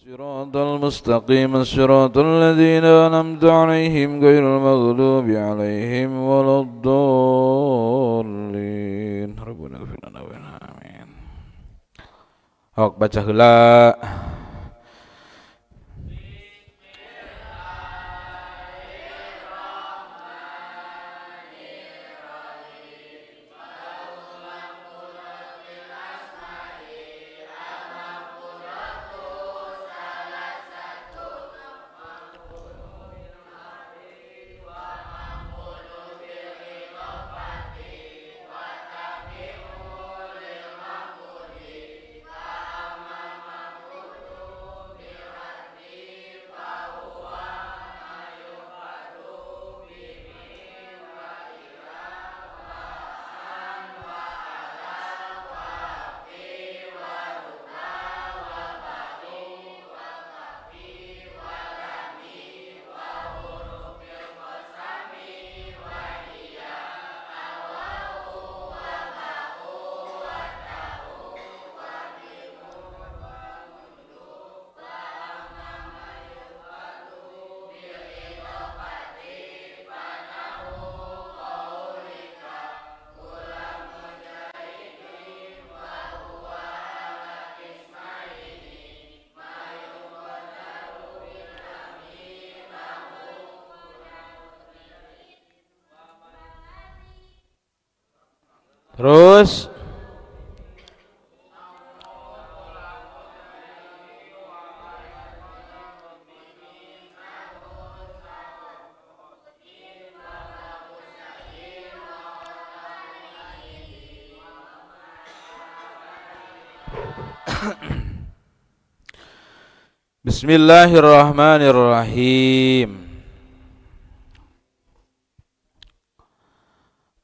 الصراط المستقيم صراط الذين أنعمت عليهم غير المغضوب عليهم ولا الضالين. Rabbana ighfir lana wa amin. Hok baca heula. Terus Bismillahirrahmanirrahim.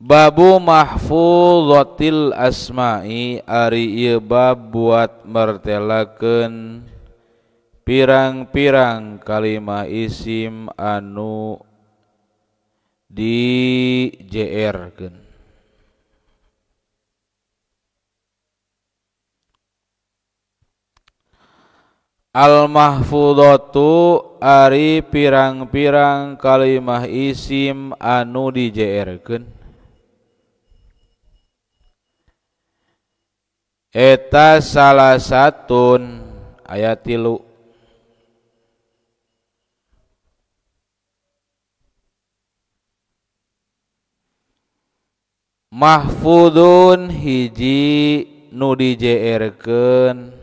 Babu mahfudzatil asma'i, ari ieu bab buat martelakeun pirang-pirang kalimah isim anu di-jr-keun. Al mahfudzatu ari pirang-pirang kalimah isim anu di-jr-keun. Eta salah satun ayat 3. Mahfudun hiji nu di-jr-keun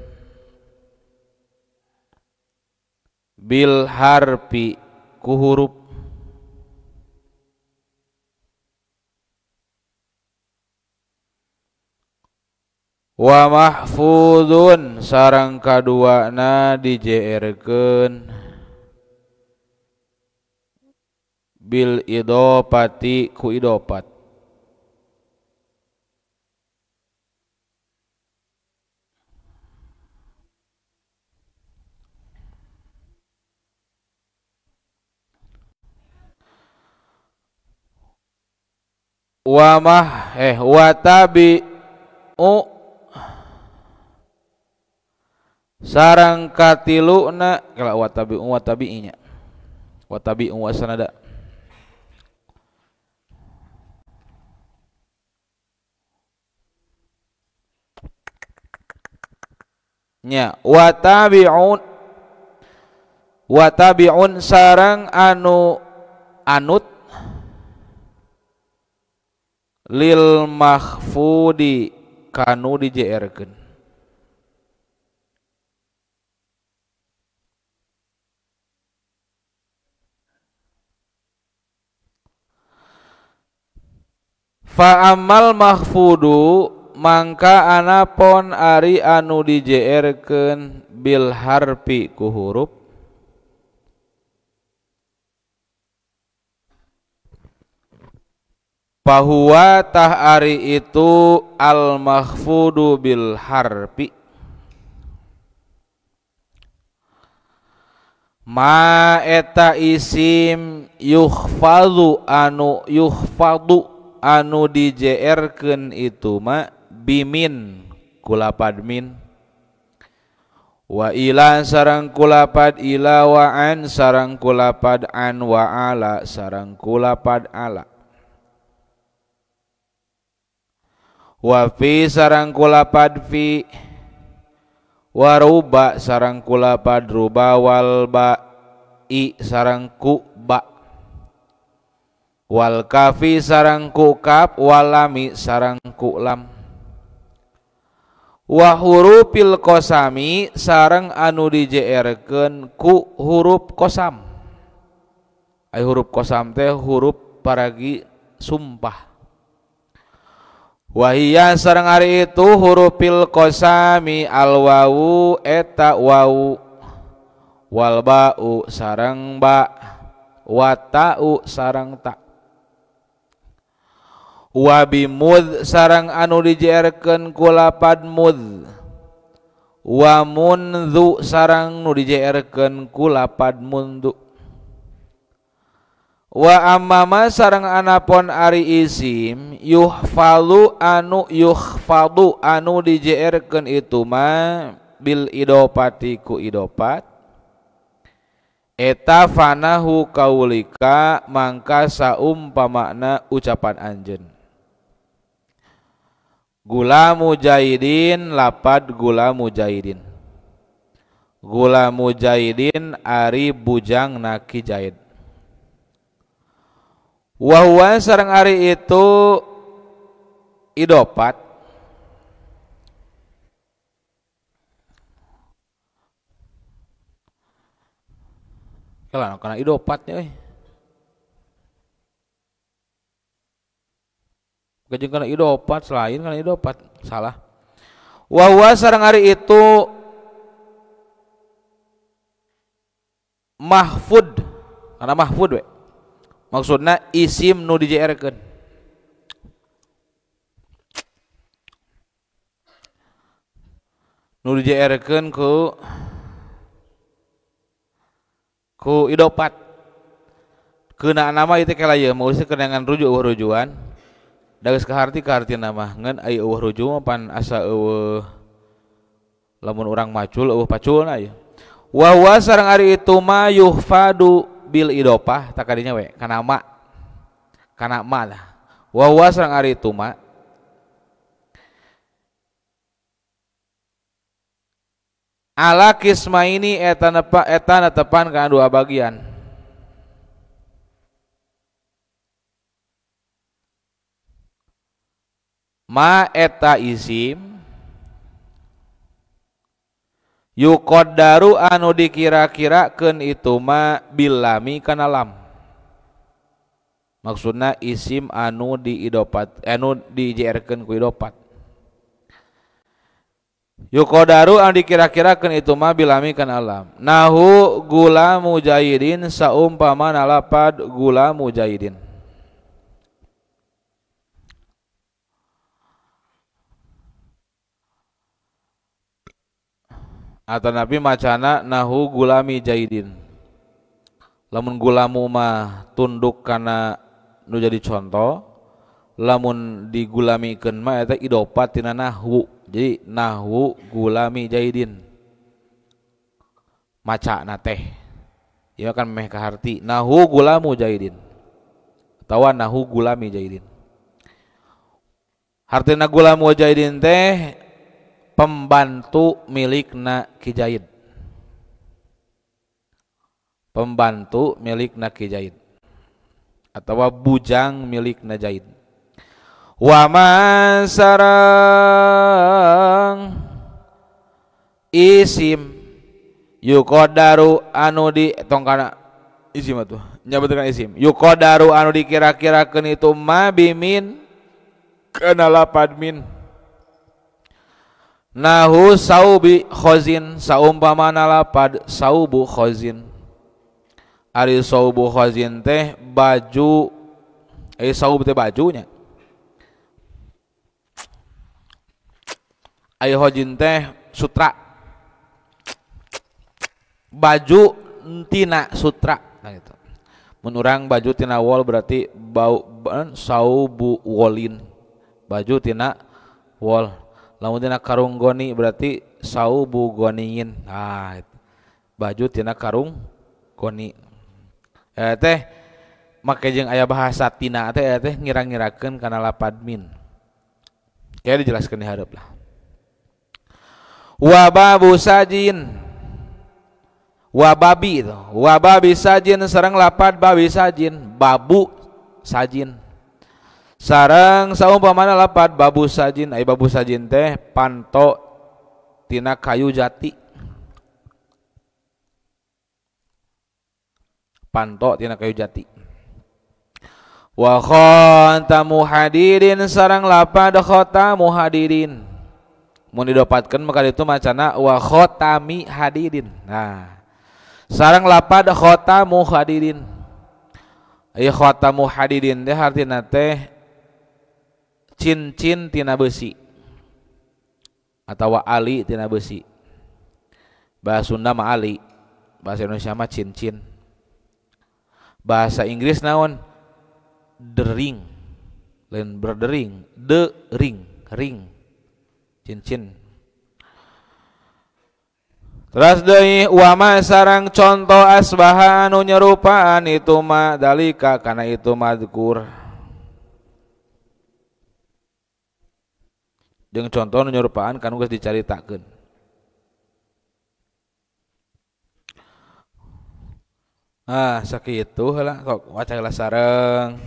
bil harfi ku huruf. Wa mahfudun sareng kaduana di-jr-keun bil idopati ku idopat. Watabi'u sarang katiluna kala watabi'inya watabi'u wasanada nya watabi'un sarang anu anut lil mahfudi kanu di-jr-keun. Fa amal mahfudu mangka anapon ari anu di-jr-keun bil harfi ku huruf fahuwa tah ari itu al mahfudu bil harfi ma eta isim yukhfadu anu di-jr-keun itu ma bimin kulapad min wa ila sareng kulapad ila wa an sareng kulapad an wa ala sareng kulapad ala wa fi sareng kulapad fi wa ruba sareng kulapad ruba wal ba i sareng ku ba wal kafi sareng ku kaf wal lami sareng ku lam wa hurufil qasami sareng anu dijeerkeun ku huruf qasam. Ai huruf qasam teh huruf paragi sumpah. Wa hiya sareng ari itu hurufil qasami al wawu eta wawu wal ba'u sareng ba wa ta'u sareng ta wa bimud sareng anu dijeerkeun ku lapad mud wa mundu sareng nu dijeerkeun ku lapad mundu wa amama sareng anapun ari isim yuhfalu anu dijeerkeun itu mah bil idopati ku idopat eta fanahu kaulika mangka saumpamana ucapan anjeun gula mujahidin lapad gula mujahidin ari bujang naki jahid wahwa sareng ari itu idopat kana idopatnya Gajeng kana idopat selain kana idopat salah. Wa huwa sareng ari itu mahfud. Kana mahfud we. Maksudna isim nu dijeerkeun. Nu dijeerkeun ku idopat. Keuna nama itu kelaya mau sekenangan rujukan. Dageus kaharti nama ngan aya eueuh rujuk pan asa eueuh lamun urang macul eueuh paculna aya. Wa huwa sareng ari itu ma yuhfadu bil idopah takadinya we kana ma lah. Wa huwa sareng ari itu ma ala kismaini eta netepan kana dua bagian. Ma eta isim yuqaddaru anu dikira-kirakeun itu ma bilami kana lam. Maksudna isim anu diidopat anu dijeerkeun ku idopat. Yuqaddaru anu dikira-kirakeun itu ma bilami kana lam. Nahu gula mujahidin saumpamana lapad gula mujahidin. Atau nabi macana nahu gulami jaidin. Lamun gulamu mah tunduk kana nu jadi contoh, lamun digulamikeun mah eta idopat tina nahwu. Jadi nahwu gulami jaidin. Macana teh. Ieu kan meh kaharti nahwu gulamu jaidin. Atawa nahwu gulami jaidin. Hartina gulamu jaidin teh pembantu milikna Ki Jaid. Pembantu milikna Ki Jaid atawa bujang milikna Jaid. Wa man sareng isim yuqaddaru anu di tongkana isim atuh nyabeutkeun isim yuqaddaru anu dikira-kirakeun itu ma bimin kana lapad min. Nahu saubi khazin saumpamana lapad saubu khazin. Ari saubu khazin teh baju saub teh bajunya. Ai khazin teh sutra. Baju tina sutra nah gitu. Mun urang baju tina wol berarti saubu wolin. Baju tina wol. Lamun tina karung goni berarti saubu goniin. Baju tina karung goni. Teh make jeung aya bahasa tina teh ngira-ngirakeun kana lapad min. Kayak dijelaskeun di hareup lah. Wa babu sajin. Wa babi itu. Wa babi sajin sareng lapad babi sajin, babu sajin. Sareng saumpamana lapad babu sajin, ai babu sajin teh panto tina kayu jati. Panto tina kayu jati. Wa khatamu hadirin sareng lapad khatamu hadirin. Mun didapatkeun maka ditu macana wa khatami hadirin. Nah, sareng lapad khatamu hadirin. Ieu khatamu hadirin teh artina teh cincin tina besi atawa ali tina besi. Bahasa Sunda mah ali, bahasa Indonesia mah cincin. Bahasa Inggris naon? The ring. Lain berdering, the ring, ring. Cincin. Terus deui wa ma sareng conto asbaha anu nyerupaan itu mah dalika kana itu madkur. Jeung contoh nu nyerupaan kanu geus dicaritakeun. Sakitu heula sok waca heula sareng.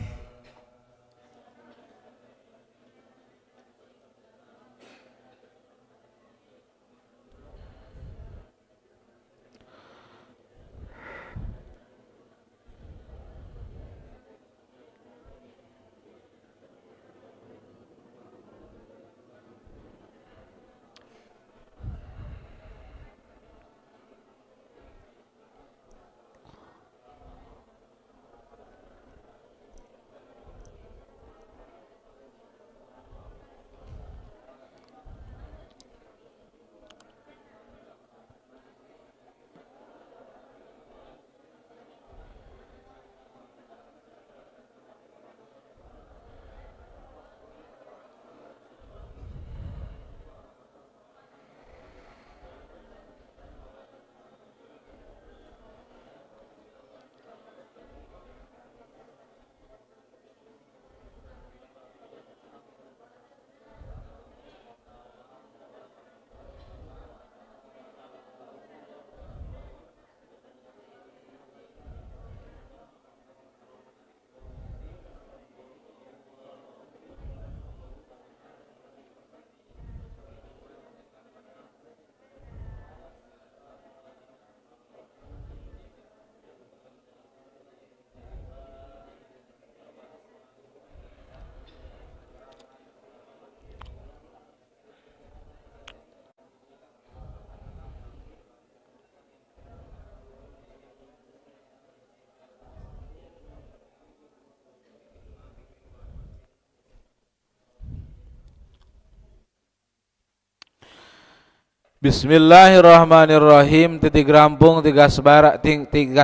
Bismillahirrahmanirrahim. Titik rampung tiga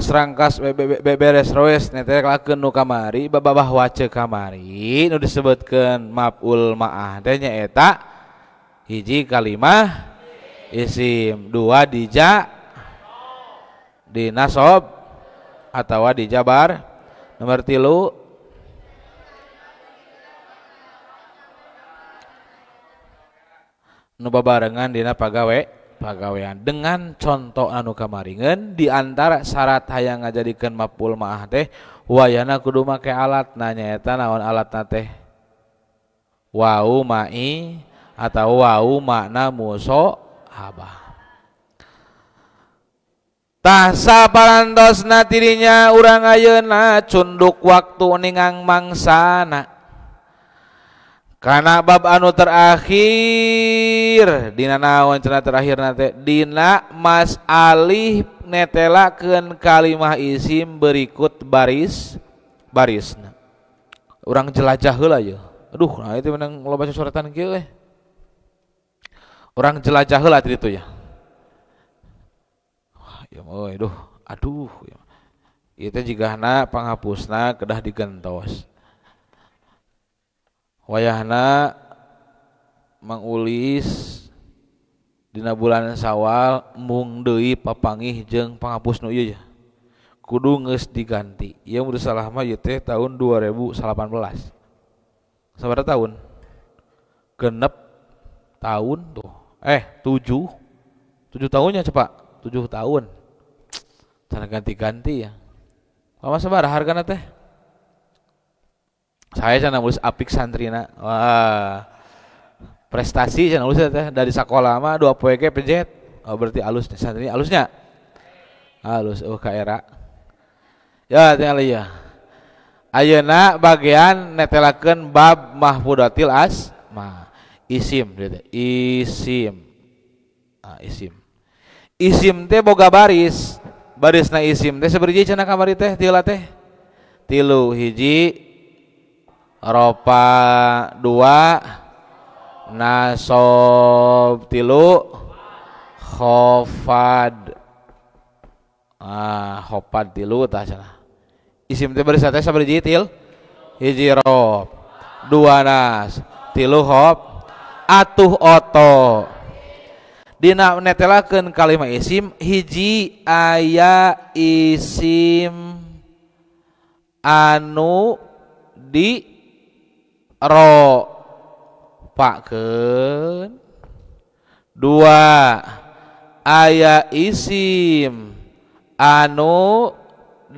serangkas beres roes netelakeun nu kamari babah wace kamari nu disebutkeun maf'ul ma'ah teh nyaeta hiji kalimah isim, dua dija di nasab atawa dijabar, nomor 3 nu babarengan dina pagawean dengan contoh anu kamaringeun di antara syarat hayang ngajadikeun maf'ul ma'ah teh wayana kudu make alat nyaeta naon alatna teh wau ma'i atau wau makna musohabah. Tah saparantosna tirinya urang ayeuna cunduk waktu ningang mangsana karena bab anu terakhir dina naon cenah terakhir nate dina mas alih netelakeun kalimah isim berikut barisna urang jelajah heula ye. Aduh nah itu menang loba suratan kieu urang jelajah heula ti ditu ya. Ya moy aduh ya. Ieu teh jigana panghapusna kedah digentos. Wayahna mangulis dina bulan Syawal mung deui papanggih jeung panghapus nu ieu kudu geus diganti. Ieu mun salah mah ieu teh tahun 2018. Sabaraha tahun? Genep tahun tuh. 7 tahunnya cepat. 7 tahun. Cara ganti-ganti ya. Mama sabaraha hargana teh? Saya cenah nulis apik santrina. Wah. Prestasi cenah nulis teh dari sekolah mah 2 poe ge pejet. Oh berarti alus nih santri alusnya. Alus ka era. Ya tinggal ieu. Ayeuna bagian netelakeun bab mahfudatil asma. Isim gitu. Isim. Isim. Isim teh boga baris. Barisna isim teh sabaraha cenah kamari teh tila teh? 3 hiji ropa 2 nasob 3 khofad khofad 3 tah cenah. Isim teh baris teh sabaraha hiji rob 2 nas 3 khof atuh oto dina netelakeun kalimat isim hiji aya isim anu di ro pakeun 2 aya isim anu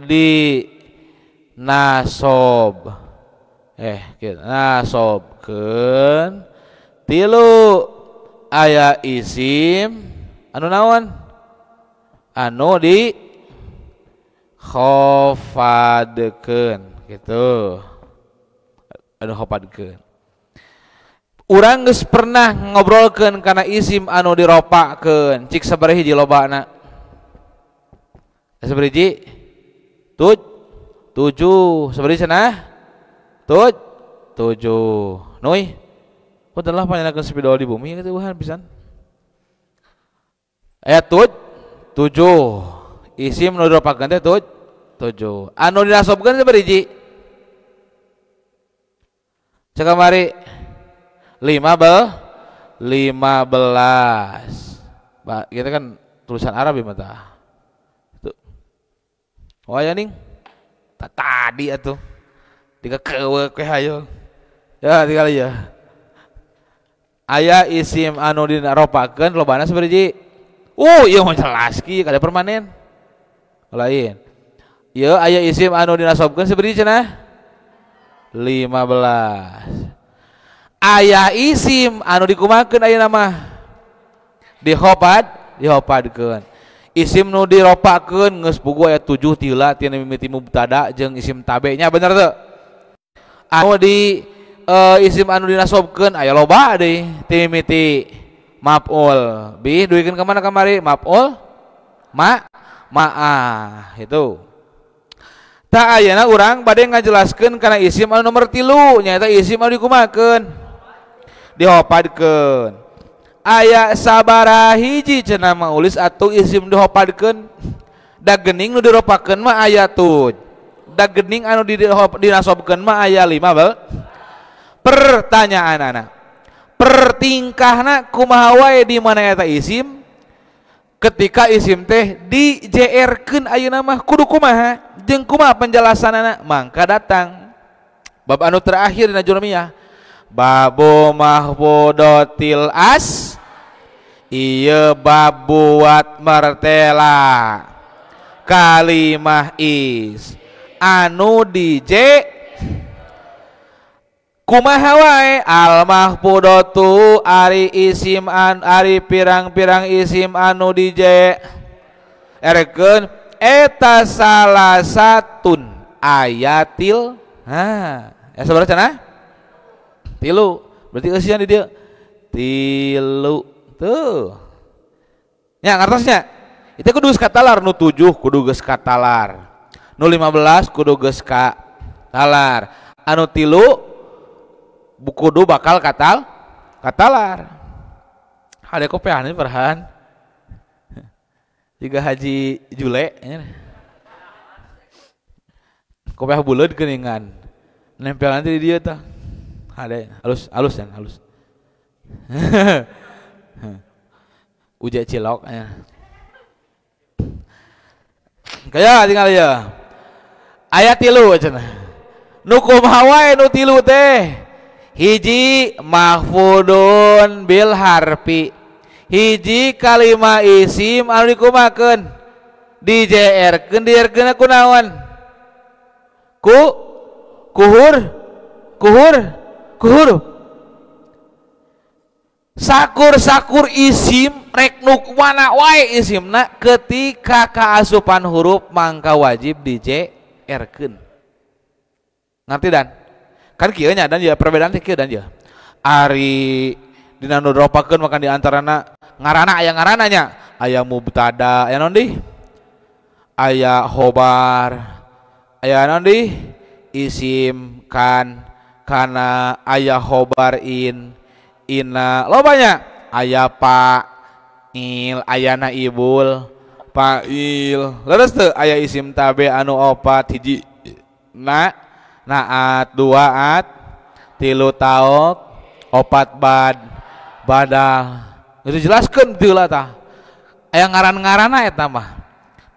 di nasob nasobkeun 3 aya isim anu naon anu di khofadkeun gitu anu khofadkeun. Urang geus pernah ngobrolkeun kana isim anu diropakeun cik sabaraha hiji lobana? Sabaraha hiji? 7. Sabaraha cenah? 7. Nuy. Puntenlah panjenengan spidol di bumi kitu Tuhan pisan. Ayat 7. Isim nu diropakeun teh 7. Anu dinasobkeun sabaraha hiji? Cek kamari 15. Kita kan tulisan Arab ya mata. Tuh. Oh ya ning. Tadi atuh. Tiga keueuk we hayu. Ya tinggal ya. Aya isim anu diropakeun lobana sabaraha hiji? Ieu mah jelas ki kada permanen. Lain. Ieu aya isim anu dinasobkeun sabaraha hiji cenah? 15. Aya isim anu dikumakeun ayeuna mah dihopadkeun. Isim nu diropakeun geus puguh aya 7 tila tina mimiti mubtada jeung isim tabe nya bener teu? Anu di isim anu dinasobkeun aya loba deui ti mimiti maf'ul bih duikeun ka mana kamari maf'ul ma'ah itu. Tak ayeuna urang bade ngajelaskeun kana isim anu nomor 3 nyaeta isim anu dikumakeun dihopadkeun. Aya sabaraha hiji cenah maulis atuh isim dihopadkeun? Da geuning nu diropakeun mah aya 7. Da geuning anu dinasobkeun mah aya 15. Pertanyaanana, pertingkahna kumaha wae di mana eta isim? Ketika isim teh dijerkeun ayeuna mah kudu kumaha? Jeung kumaha penjelasanana? Mangka datang bab anu terakhir dina Jurmiyah. Babu mahfudatil as ieu bab buat martela kalimah is anu dije kumaha wae al mahfudatu ari isim ari pirang-pirang isim anu dije erekeun eta salah satun ayatil ya sabaraha cenah? 3. Berarti eusian di dieu 3 tuh nya ngartosnya itu kudu geus katalar nu 7 kudu geus katalar nu 15 kudu geus katalar anu 3 kudu bakal katalar hade kopean ini perhan juga Haji Jule kopeah buleud geuningan nempel nanti di dia tah ada halus. Uje cilok ya. Kaya tinggal ya. Ayat 3 cenah. Nu kumaha wae nu 3 teh? Hiji mahfudun bil harfi. Hiji kalima isim anu dikumakeun dijeerkeun dieurkeun kunaon? Kuhur. Sakur isim rek nu mana wae isimna ketika kaasupan huruf mangka wajib dijeerkeun. Ngerti dan? Kan kieu nya dan ya perbedaan teh kieu dan ya. Ari dina nu dropakeun maka di antarana ngaranna aya ngarananya, aya mubtada, aya naon deui? Aya khobar, aya naon deui? Isim kan, kana, aya khobar inna, lobanya aya fa'il, aya naibul fa'il. Leres teu aya isim tabe anu opat hiji naat, 2 at, 3 taok, 4 badal. Itu jelaskeun teu lah tah. Aya ngaran-ngaranna eta mah.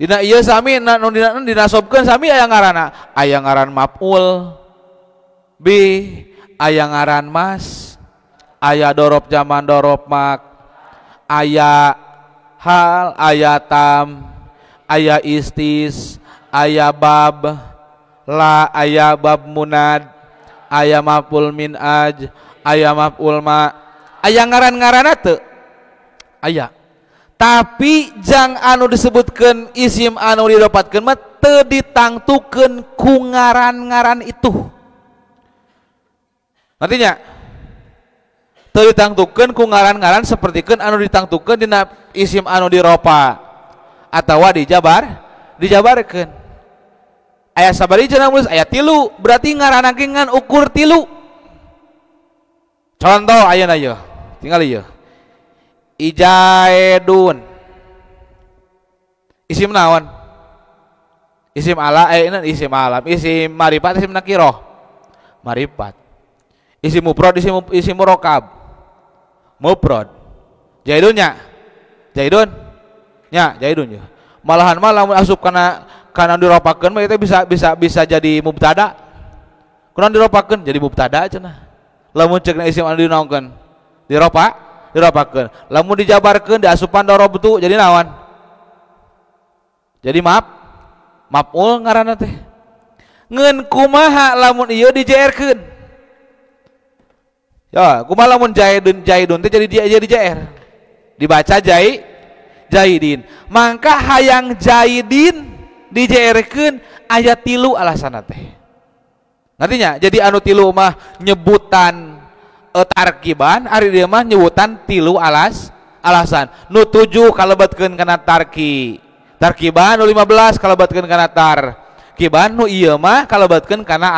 Dina ieu sami nu dinasobkeun sami aya ngaranna. Aya ngaran maf'ul bi, aya ngaran mas, aya dorob jaman dorob mak, aya hal, aya tam, aya istis, aya bab la, aya bab munad, aya maf'ul min aj, aya maf'ul ma, aya ngaran-ngaranna teu? Aya. Tapi jang anu disebutkeun isim anu didapatkeun mah teu ditangtukeun ku ngaran-ngaran itu. Artinya teu ditangtukeun ku ngaran-ngaran sapertikeun anu ditangtukeun dina isim anu diropa atawa dijabarkeun. Aya sabari cenah nulis aya 3 berarti ngaranna ngan ukur 3. Contoh ayeuna ieu. Tinggal ieu. Ijaedun. Isim naon? Isim ala isim alam, isim marifat, isim nakiroh. Marifat. Isim mufrad, isim murokab. Mufrad. Jaidun nya. Jaidun. Nya, jaidun ya. Malahan mah lamun asup kana diropakeun mah itu bisa jadi mubtada. Kunaon diropakeun jadi mubtada cenah. Lamun ceukna isim anu dinaonkeun diropakeun. Lamun dijabarkeun diasupan dorob tu jadi naon? Jadi maf'ul ngaranna teh. Ngeun kumaha lamun ieu dijeerkeun? Ya, kumaha lamun jaidun teh jadi jair. Dibaca jaidin. Mangka hayang jaidin dijeerkeun aya 3 alasanna teh. Ngartinya? Jadi anu 3 mah nyebutan tarkiban, ari dia mah nyebutan 3 alasan. Nu 7 kalebetkeun kana tarkiban, nu 15 kalebetkeun kana tarkiban, nu ieu mah kalebetkeun kana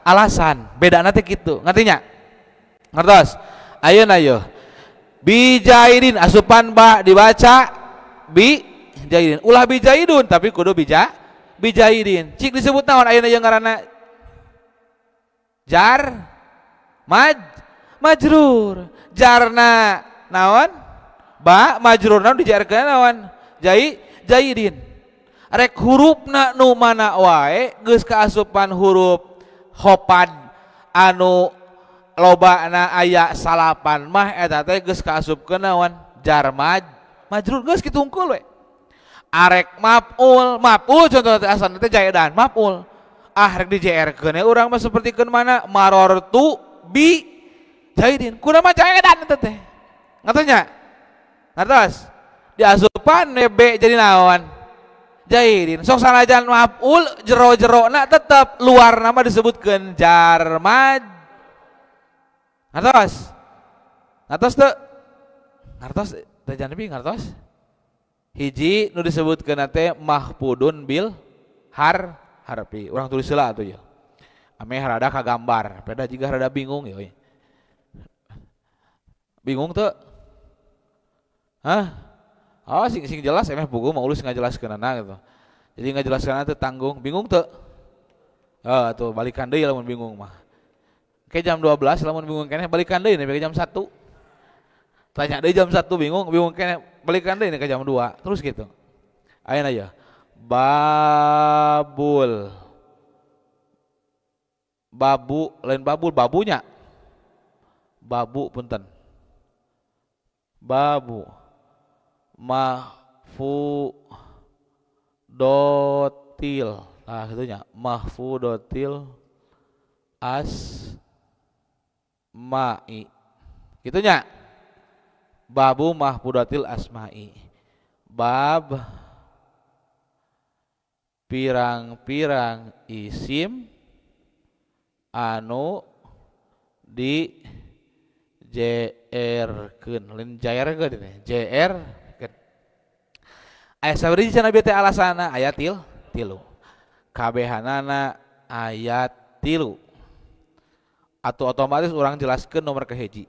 alasan. Bedana teh kitu. Ngartinya? Ngertos? Ayeuna ieu. Bijaidin asupan ba dibaca bijaidin. Ulah bijaidun tapi kudu bijaidin. Cik disebut naon ayeuna ieu ngaranna? Majrur. Jarna naon? Ba majrurna dijarkeun naon? Jaidin. Rek hurufna nu mana wae geus kaasupan huruf khofad anu lobana aya salapan mah eta teh geus kaasupkeun naon? Jar majrur geus kitu hungkul we. Arek maf'ul contohna teh asalna teh jaidan maf'ul. Rek dijeerkeun urang mah sapertikeun mana? Marortu bi jaidin. Kunaon mah jaidan eta teh. Ngatanya? Ngartos? Diasupan be jadi naon? Jaidin. Sok sanajan maf'ul jero-jerona tetep luar nama disebutkeun jar ngartos? Ngartos teu? Ngartos teh jangan ngartos? Hiji nu disebutkeun teh mahfudun bil harfi. Urang tulis heula atuh ya. Ame rada kagambar, beda jiga rada bingung ya. Bingung teu? Hah? Oh sing jelas emeh buku mau ulus ngajelaskeunana gitu. Jadi ngajelaskeunana teh tanggung, bingung teu? Tuh balikan deui lamun bingung mah. Ke jam 12 lamun bingung keneh balikan deui nepi ke jam 1. Tanya deui jam 1 bingung keneh balikan deh ini ke jam 2 terus gitu. Ayeuna ya. Babul. Babu lain babul babunya. Babu punten. Babu. Mahfudotil. Nah, itunya mahfudotil asma'i. Gitunya. Babu mahfudotil asma'i. Bab pirang-pirang isim anu di JR-keun. Lain JR-keun ini. JR-keun. Aya sabari cenah bieu teh alasana aya tilu. Kabehanana ayat 3. Atau otomatis orang jelaskan nomor kahiji.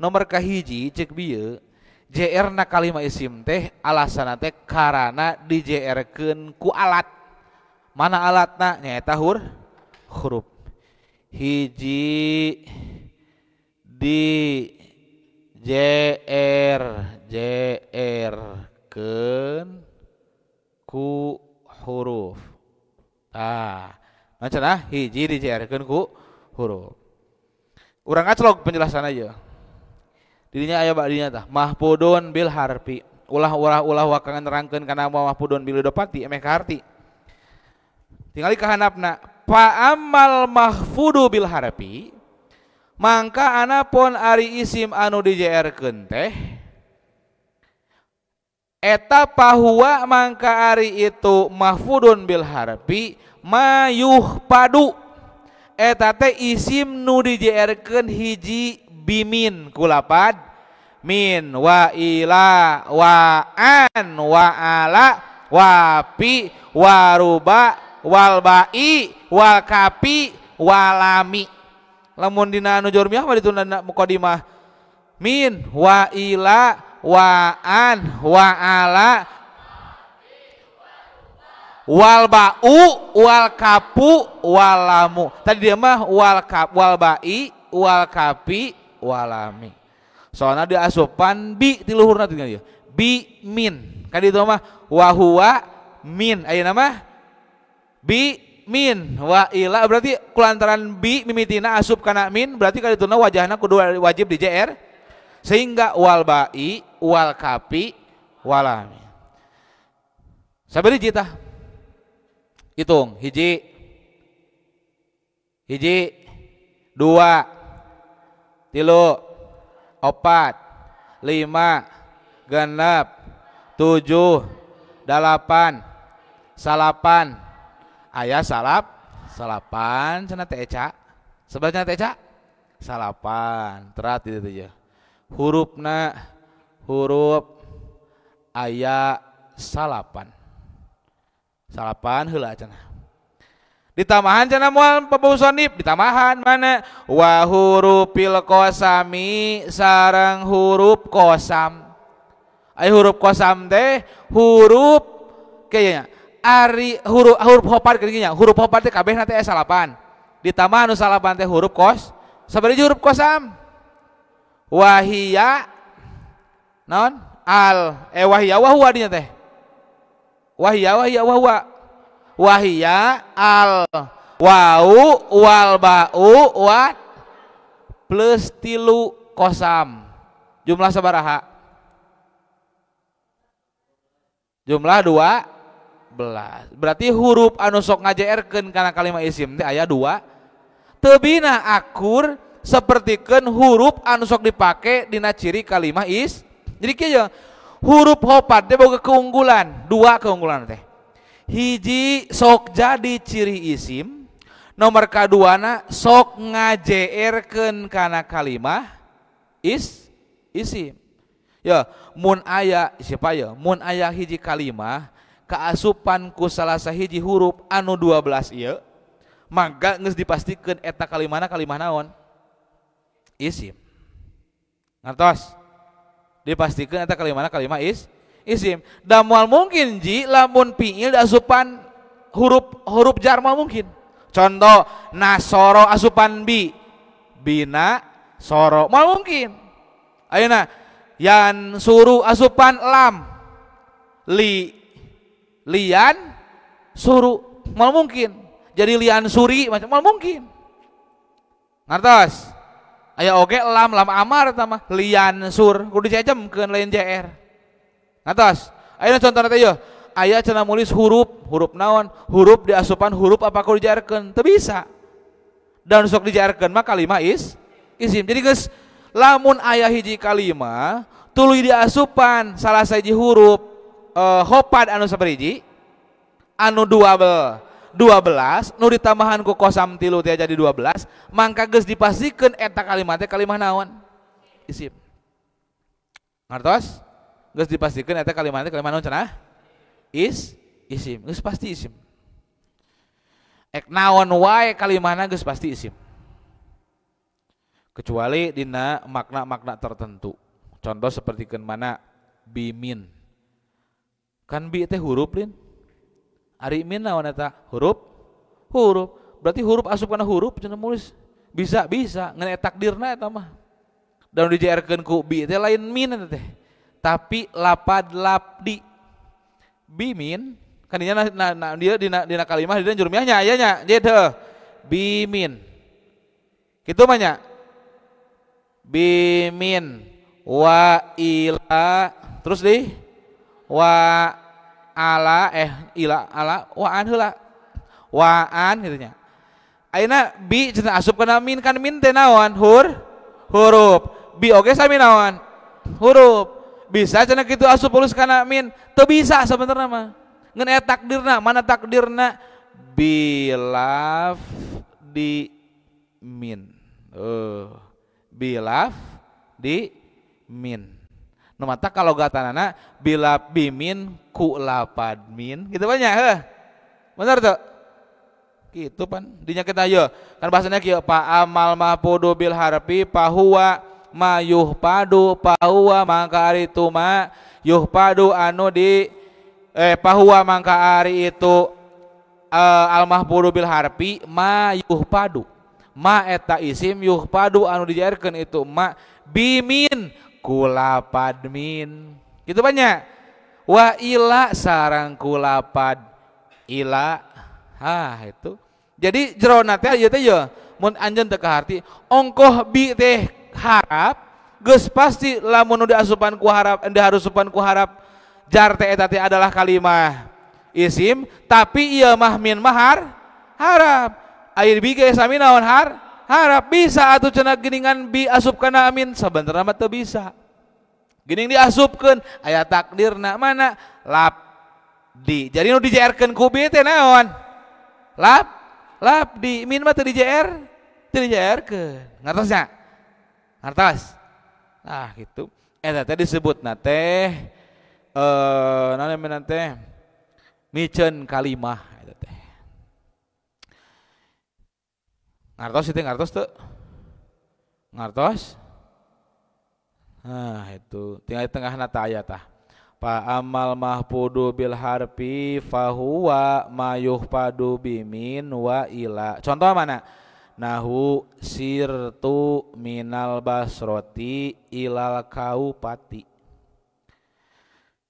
Nomor kahiji cek bieu JR na kalima isim teh alasana teh karana di JR-keun ku alat. Mana alatna? Nyaeta huruf. Hiji di JR-keun ku huruf. Cenah hiji di JR-keun ku huruf. Urang ngaclok penjelasan aja. Dirinya aya badinya tah mahfudun bil harfi. Ulah wakangan nerangkeun kana mahfudun bil idopati emeh ka harti. Tingali ka handapna fa ammal mahfudu bil harfi mangka anapun ari isim anu di JR-keun teh eta pahuwa mangka ari itu mahfudun bil harfi mayuh padu eta teh isim nu di JR-keun hiji bimin kulapad min wa ila wa an wa ala wa pi wa ruba wal ba'i wal kapi walami. Lamun dina anu jormiah mah ditunda muqaddimah min wa ila wa an wa ala wal ba'u wal kapu walamu. Tadi dia mah wal ba'i wal kapi walami. Soalnya dia asupan bi ti luhurna teh dia. Bi min. Kan itu mah wa huwa min. Ayeuna mah bi min wa ila berarti kulantaran bi mimitina asup kana min berarti kali itu wajahna kudu wajib di JR sehingga wal ba'i wal kapi walami. Sabari jita hitung hiji 2 3 4 5 6 7 8 salapan aya salapan cenah teh eca sebenarnya teh eca salapan terat itu ya huruf aya salapan heula cenah ditamahan cenah moal pabusonib ditamahan mana wa hurufil qasami sareng huruf qasam aya huruf qasam teh huruf kayaknya ari huruf hopat geunya huruf hopat teh kabeh teh aya salapan ditambah anu salapan teh huruf sabari huruf qasam wahia naon al wahia wa huwa dinya teh wahia wa huwa wahia al wau wal ba'u wa plus 3 qasam jumlah sabaraha jumlah 12 berarti huruf anu sok ngajeerkeun kana kalimat isim teh aya 2 teu bina akur sapertikeun huruf anu sok dipake dina ciri kalimat jadi kieu huruf hopat teh boga keunggulan 2 keunggulan teh hiji sok jadi ciri isim nomor kaduana sok ngajeerkeun kana kalimat isim ya mun aya siapa ya mun aya hiji kalimat kaasupan ku salah sahiji huruf anu 12 ieu mangga geus dipastikeun eta kalimahna kalimah naon isim ngantos dipastikeun eta kalimahna kalimah isim da moal mungkin ji lamun fiil asupan huruf jar moal mungkin contoh nasoro asupan bina soro moal mungkin ayeuna yan suru asupan lam lian suru mal mungkin jadi lian suri macam mal mungkin ngartos aya oge lam amar eta mah lian sur kudu dicecemkeun lain jr ngartos ayeuna contohna teh yeuh aya cenah nulis huruf naon huruf diasupan huruf apa kudu dijaerkeun teu bisa dan sok dijaerkeun mah kalimah isim jadi geus lamun aya hiji kalimah tuluy diasupan salah sahiji huruf hopad anu sabariji anu 12 nu ditambahan ku kosam tilu teh jadi 12 mangka geus dipastikeun eta kalimat teh kalimah naon isim ngartos geus dipastikeun eta kalimat teh kalimah naon cenah isim geus pasti isim ek naon wae kalimahna geus pasti isim kecuali dina makna-makna tertentu contoh seperti mana bimin kan bi teh huruf lin ari min naon eta huruf berarti huruf asup kana huruf cenah nulis bisa ngan takdirna eta mah dan dijaerkeun ku bi teh lain min eta teh tapi lapad labdi bimin kan dia dina kalimah dina jurmiahnya aya nya jadi bimin kitu mah nya bimin wa ila terus di wa ala ila ala wa an heula wa an kitu nya ayeuna bi cenah asup kana min kan min teh naon huruf bi oge sami naon huruf bisa cenah kitu asup ulus kana min teu bisa sebenarnya mah ngeun aya takdirna mana takdirna bilaf di min bilaf di min nu mata kalau gatanana bilaf bimin ku lapad min gitu banyak bener tuh gitu pan dinya kita ayo kan bahasanya kieu pa amal mahfudu bil harfi pahuwa mayuh padu pahuwa mangka ari itu ma yuh padu anu di pahuwa mangka ari itu al mahfudu bil harfi mayuh padu ma eta isim yuh padu anu dijaerkeun itu ma bimin kulapad min gitu banyak wa ila sarang kulapad ila itu jadi jerona teh ieu teh ya mun anjeun teu kaharti ongkoh bi teh harap geus pasti lamun nu diasupan ku harap diharusupan ku harap jar teh eta teh adalah kalimah isim tapi ieu mah min mahar harap aya bi ge sami naon harap bisa atuh cenah geuningan bi asup kana amin sabenerna mah teu bisa geuning diasupkeun aya takdirna mana labdi jadi nu dijaerkeun ku bi teh naon labdi min mah teu dijaerkeun ngartos nya ngartos nah gitu eta teh disebutna teh naon teh miceun kalimah eta teh ngartos itu ngartos tuh ngartos nah itu tinggal di tengah nata ayat pa amal mahfudu bil harfi fahuwa mayuh padu bimin wa ila contoh mana nahu sirtu minal basroti ilal kaupati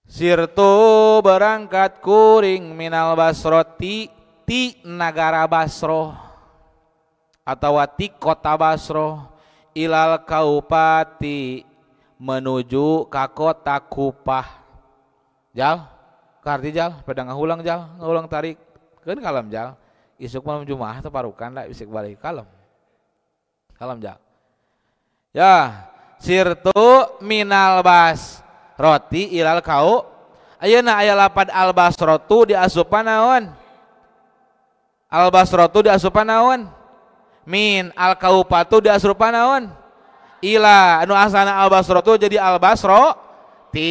sirtu berangkat kuring minal basroti ti nagara Basro atau ti kota Basro ilal kaupati menuju ka kota Kupah jal karti jal pada ngahulang tarik keun kalem jal isuk malam Jumaah teh parukan da bisik balik kalem jal ya sirtu minal bas roti ilal kau ayeuna aya lapad al basrotu di asupan naon al basrotu di asupan naon min al kaupatu di asupan naon ila anu asana al basrotu jadi al basro ti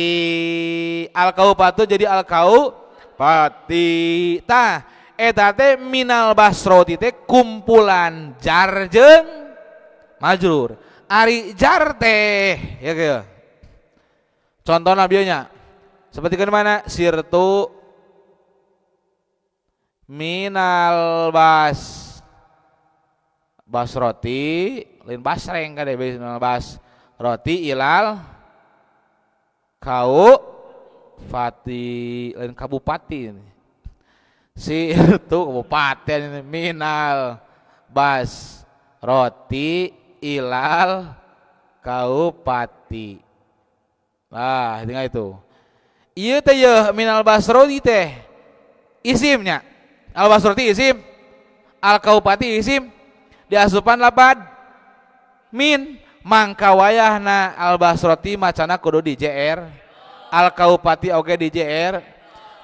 al kaupatu jadi al kau pati tah eta teh minal basroti teh kumpulan jar jeung majrur ari jar teh ya kieu contohna bieu nya seperti ke mana sirtu minal basroti lain basreng kade minal basroti ilal kau Fati lain kabupati ini. Si itu kabupaten ini minal bas roti ilal kaupati. Nah, tinggal itu. Iya teh ya minal bas roti teh isimnya. Al bas roti isim, al kaupati isim. Diasupan lapad min mangka wayahna al bas roti macana kudu di JR. Al kaupati oge di JR.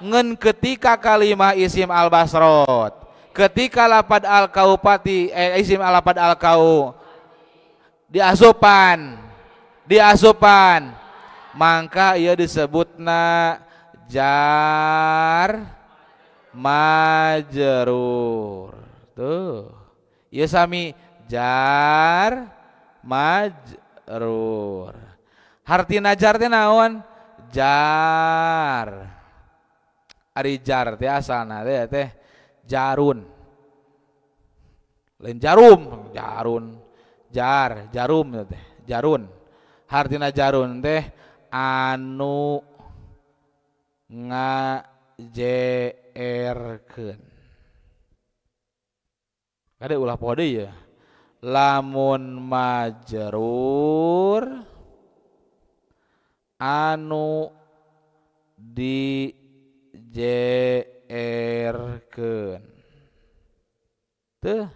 Ngen ketika kalimah isim al basrot, ketika lapad al kaupati isim lapad al kau diasupan mangka ia disebutna jar majrur tuh ieu sami jar majrur. Hartina jar teh naon? Jar ari jar teh asalna teh jarun lain jarum jarum teh jarun. Hartina jarun teh anu ngajerkeun kade ulah poho deui ya. Lamun majrur anu di jerkeun teu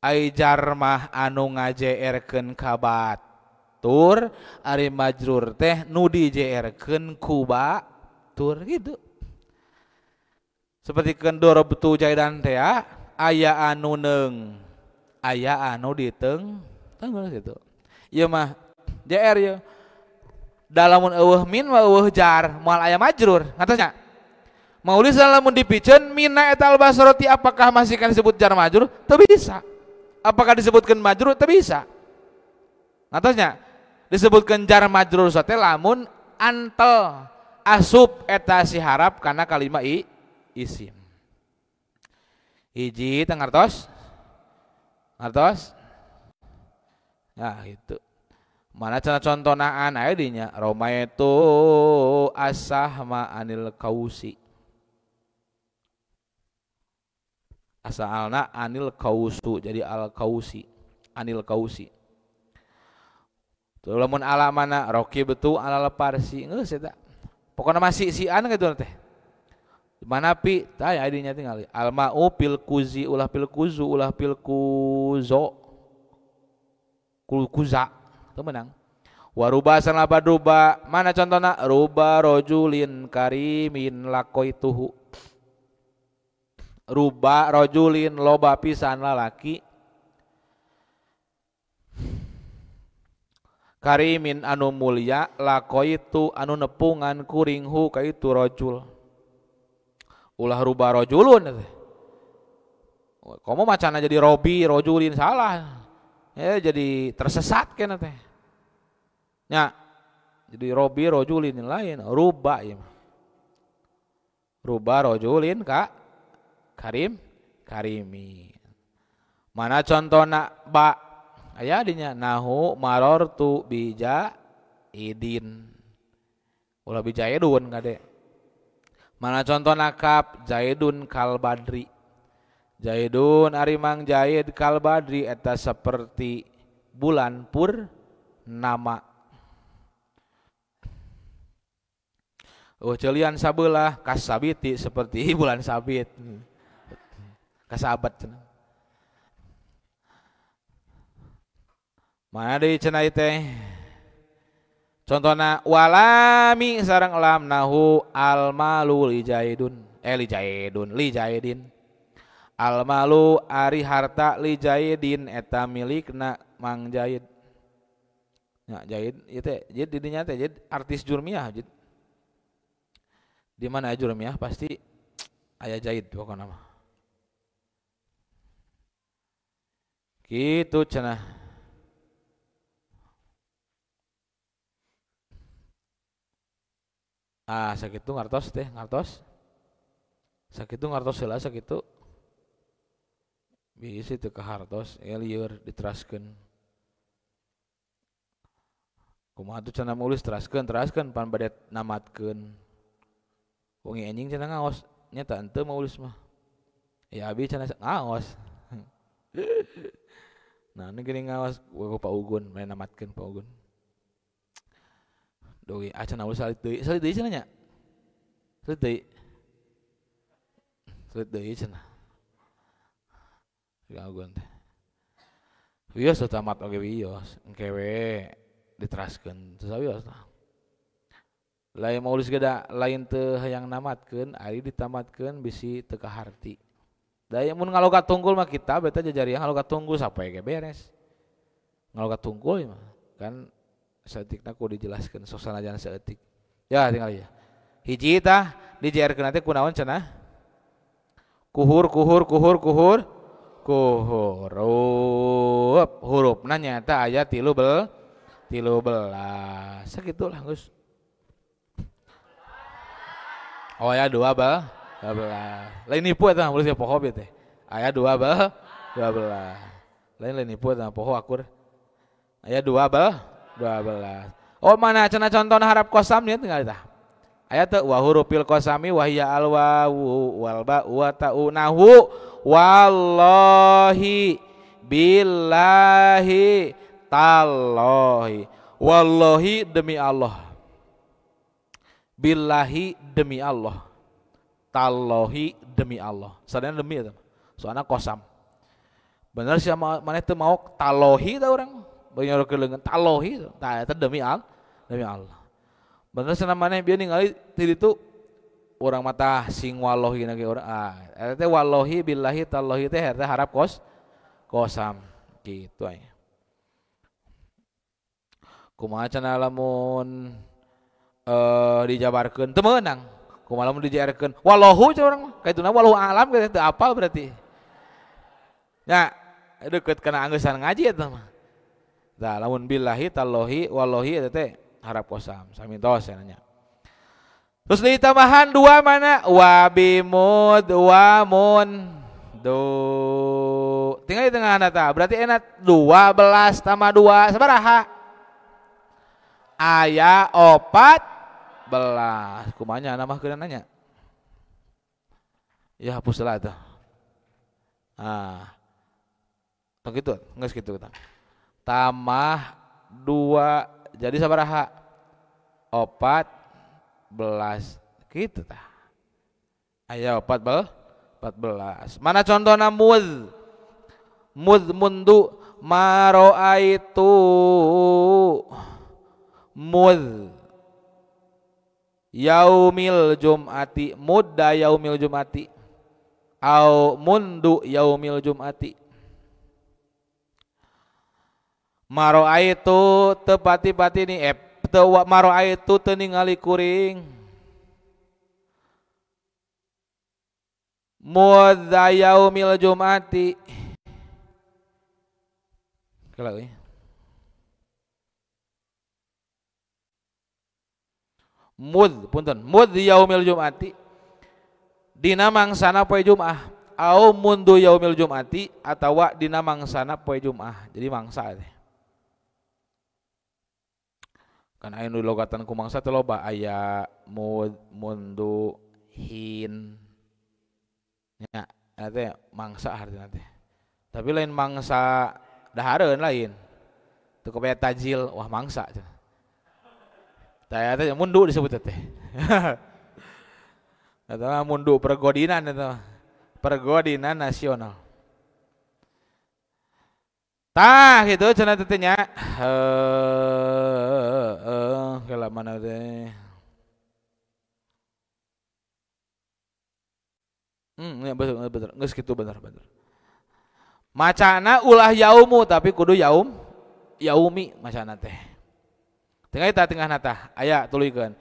ai jar mah anu ngajerkeun ka batur, ari majrur teh nu dijerkeun ku batur gitu. Seperti kendor betu jaidan teh aya anu neung aya anu diteung tanggal gitu. Ieu mah JR ya. Dalamun eueuh min wa eueuh jar moal aya majrur ngatosnya. Maulis lamun dipikeun minna eta al basroti apakah masih kan disebut jar majrur? Teu bisa. Apakah disebutkeun majrur? Teu bisa. Ngatosnya disebutkeun jar majrur teh lamun antel asup eta si harap kana kalimah isim. Hiji teu ngartos? Ngartos? Nah itu. Mana cara contohnaan aya dinya Romaitu asahma anil kausi. Asalna anil kausu jadi al kausi anil kausi. Tuh lamun ala mana roki betu alal parsi geus eta. Pokona masih sian gitu teh. Mana pi tah aya dinya tinggal al ma'u pil kuzi ulah pil kuzu ulah pil kuzo kuza itu menang. Waruba sanapa ruba mana contohna ruba rojulin karimin lakoituhu. Ruba rojulin loba pisan lalaki karimin anu mulia lakoitu anu nepungan kuringhu kaitu rojul. Ulah ruba rojulun komo macana jadi robi rojulin salah ya jadi tersesat kena teh nya jadi robi rojulin lain ruba ya ruba rojulin ka karimi mana contohna ba aya dinya nahu marortu bija idin ulah bijaidun kade. Mana contohna kap jaidun kal badri jaidun arimang jaid kal badri eta seperti bulan pur nama. Celian sabelah kasabiti seperti bulan sabit kasabat cenah. Mana deui cenah teh contohna walami sareng lam nahu almalu li jaidin almalu ari harta li jaidin eta milikna mang jaid. Ya jaid ieu teh jaid di dinya teh jaid artis jurmiah jaid. Di mana jurmiah pasti aya jaid pokona mah. Kitu cenah. Sakitu ngartos teh ngartos. Sakitu ngartos heula sakitu. Bisi teu kahartos lieur diteraskeun. Kumaha tuh cenah maulis teraskeun pan bade namatkeun. Wong anjing cenah ngaos nyata henteu maulis mah. Ya abi cenah ngaos. Nah, nu geuning ngaos ku Pak Ugun, main namatkeun Pak Ugun. Dogi acan maulis salit deui cenah nya. Salit deui cenah. Ya Ugun teh. Wios tamat oge wios, engkewe diteraskeun teu sawios lah. Lain maulis geda lain teu hayang namatkeun, ari ditamatkeun bisi teu kaharti. Da mun ngalogat tunggul mah kita beta jajariah ngalogat tunggul sapoe ge beres. Ngalogat tunggul mah kan saeutikna ku dijelaskeun sok sanajan saeutik. Ya tinggal ya. Hiji tah dijeerkeun teh kunaon cenah? Kuhur. Hurufna nyata aya 13. Sakitulah geus. Oh ya 12. Lain nipu eta mulih poho bieu teh. Aya 12. Lain nipu eta poho akur. Aya 12. Oh mana cenah contohna harap qasam nya tinggal tah. Aya teu wa hurufil qasami wa hiya al wawu wal ba wa ta'u nahu wallahi billahi tallahi wallahi demi Allah, billahi demi Allah, tallahi demi Allah. Sadana demi eta. Soalna qasam. Bener sih maneh teu mau tallahi ta urang. Banyorkeun leungeun tallahi tah eta demi Allah. Bener cenah maneh bieu ningali ti ditu urang mata sing wallahi na ge urang. Eta teh wallahi billahi tallahi teh eta harap qasam kitu aya. Kumaha cenah lamun dijabarkeun teu meunang. Kumaha lamun dijabarkeun wallahu cenah urang mah kaituna wallahu alam ge teu apal berarti. Ya deukeut kana angeusan ngaji eta mah. Tah lamun billahi tallahi wallahi eta teh harap qasam samintos cenah. Terus ditambahan dua mana? Wabimud wamun do. Tinggal di tengah nata. Berarti enak 12 tambah 2 sabaraha? Aya 14. Kumanya nama keuna nanya. Ya hapus lah itu. Tong kitu, geus kitu kita. Tambah 2 jadi sabaraha? 14 gitu tah. Aya 14. Mana contohna mud mundu maroaitu mud yaumil jumati mudda yaumil jumati au mundu yaumil jumati. Maroaitu tepati-pati ni maroaitu teu ningali kuring mudda yaumil jumati kalau mud yaumil jumati dina mangsana poe Jumat au mundu yaumil jumati atawa dina mangsana poe Jumat. Jadi mangsa teh kan aya nu logatan ku mangsa teh loba aya mud mundu hin nya eta teh mangsa hartina teh. Tapi lain mangsa dahareun lain teu kabaya tajil wah mangsa cenah. Tah eta mundu disebut teh. Eta mundu pergodinan eta pergodinan nasional. Tah gitu cenah teh nya. Kala mana teh. Ya bener. Geus kitu bener. Macana ulah yaumu tapi kudu yaumi macana teh. Tengah nata aya tulikeun.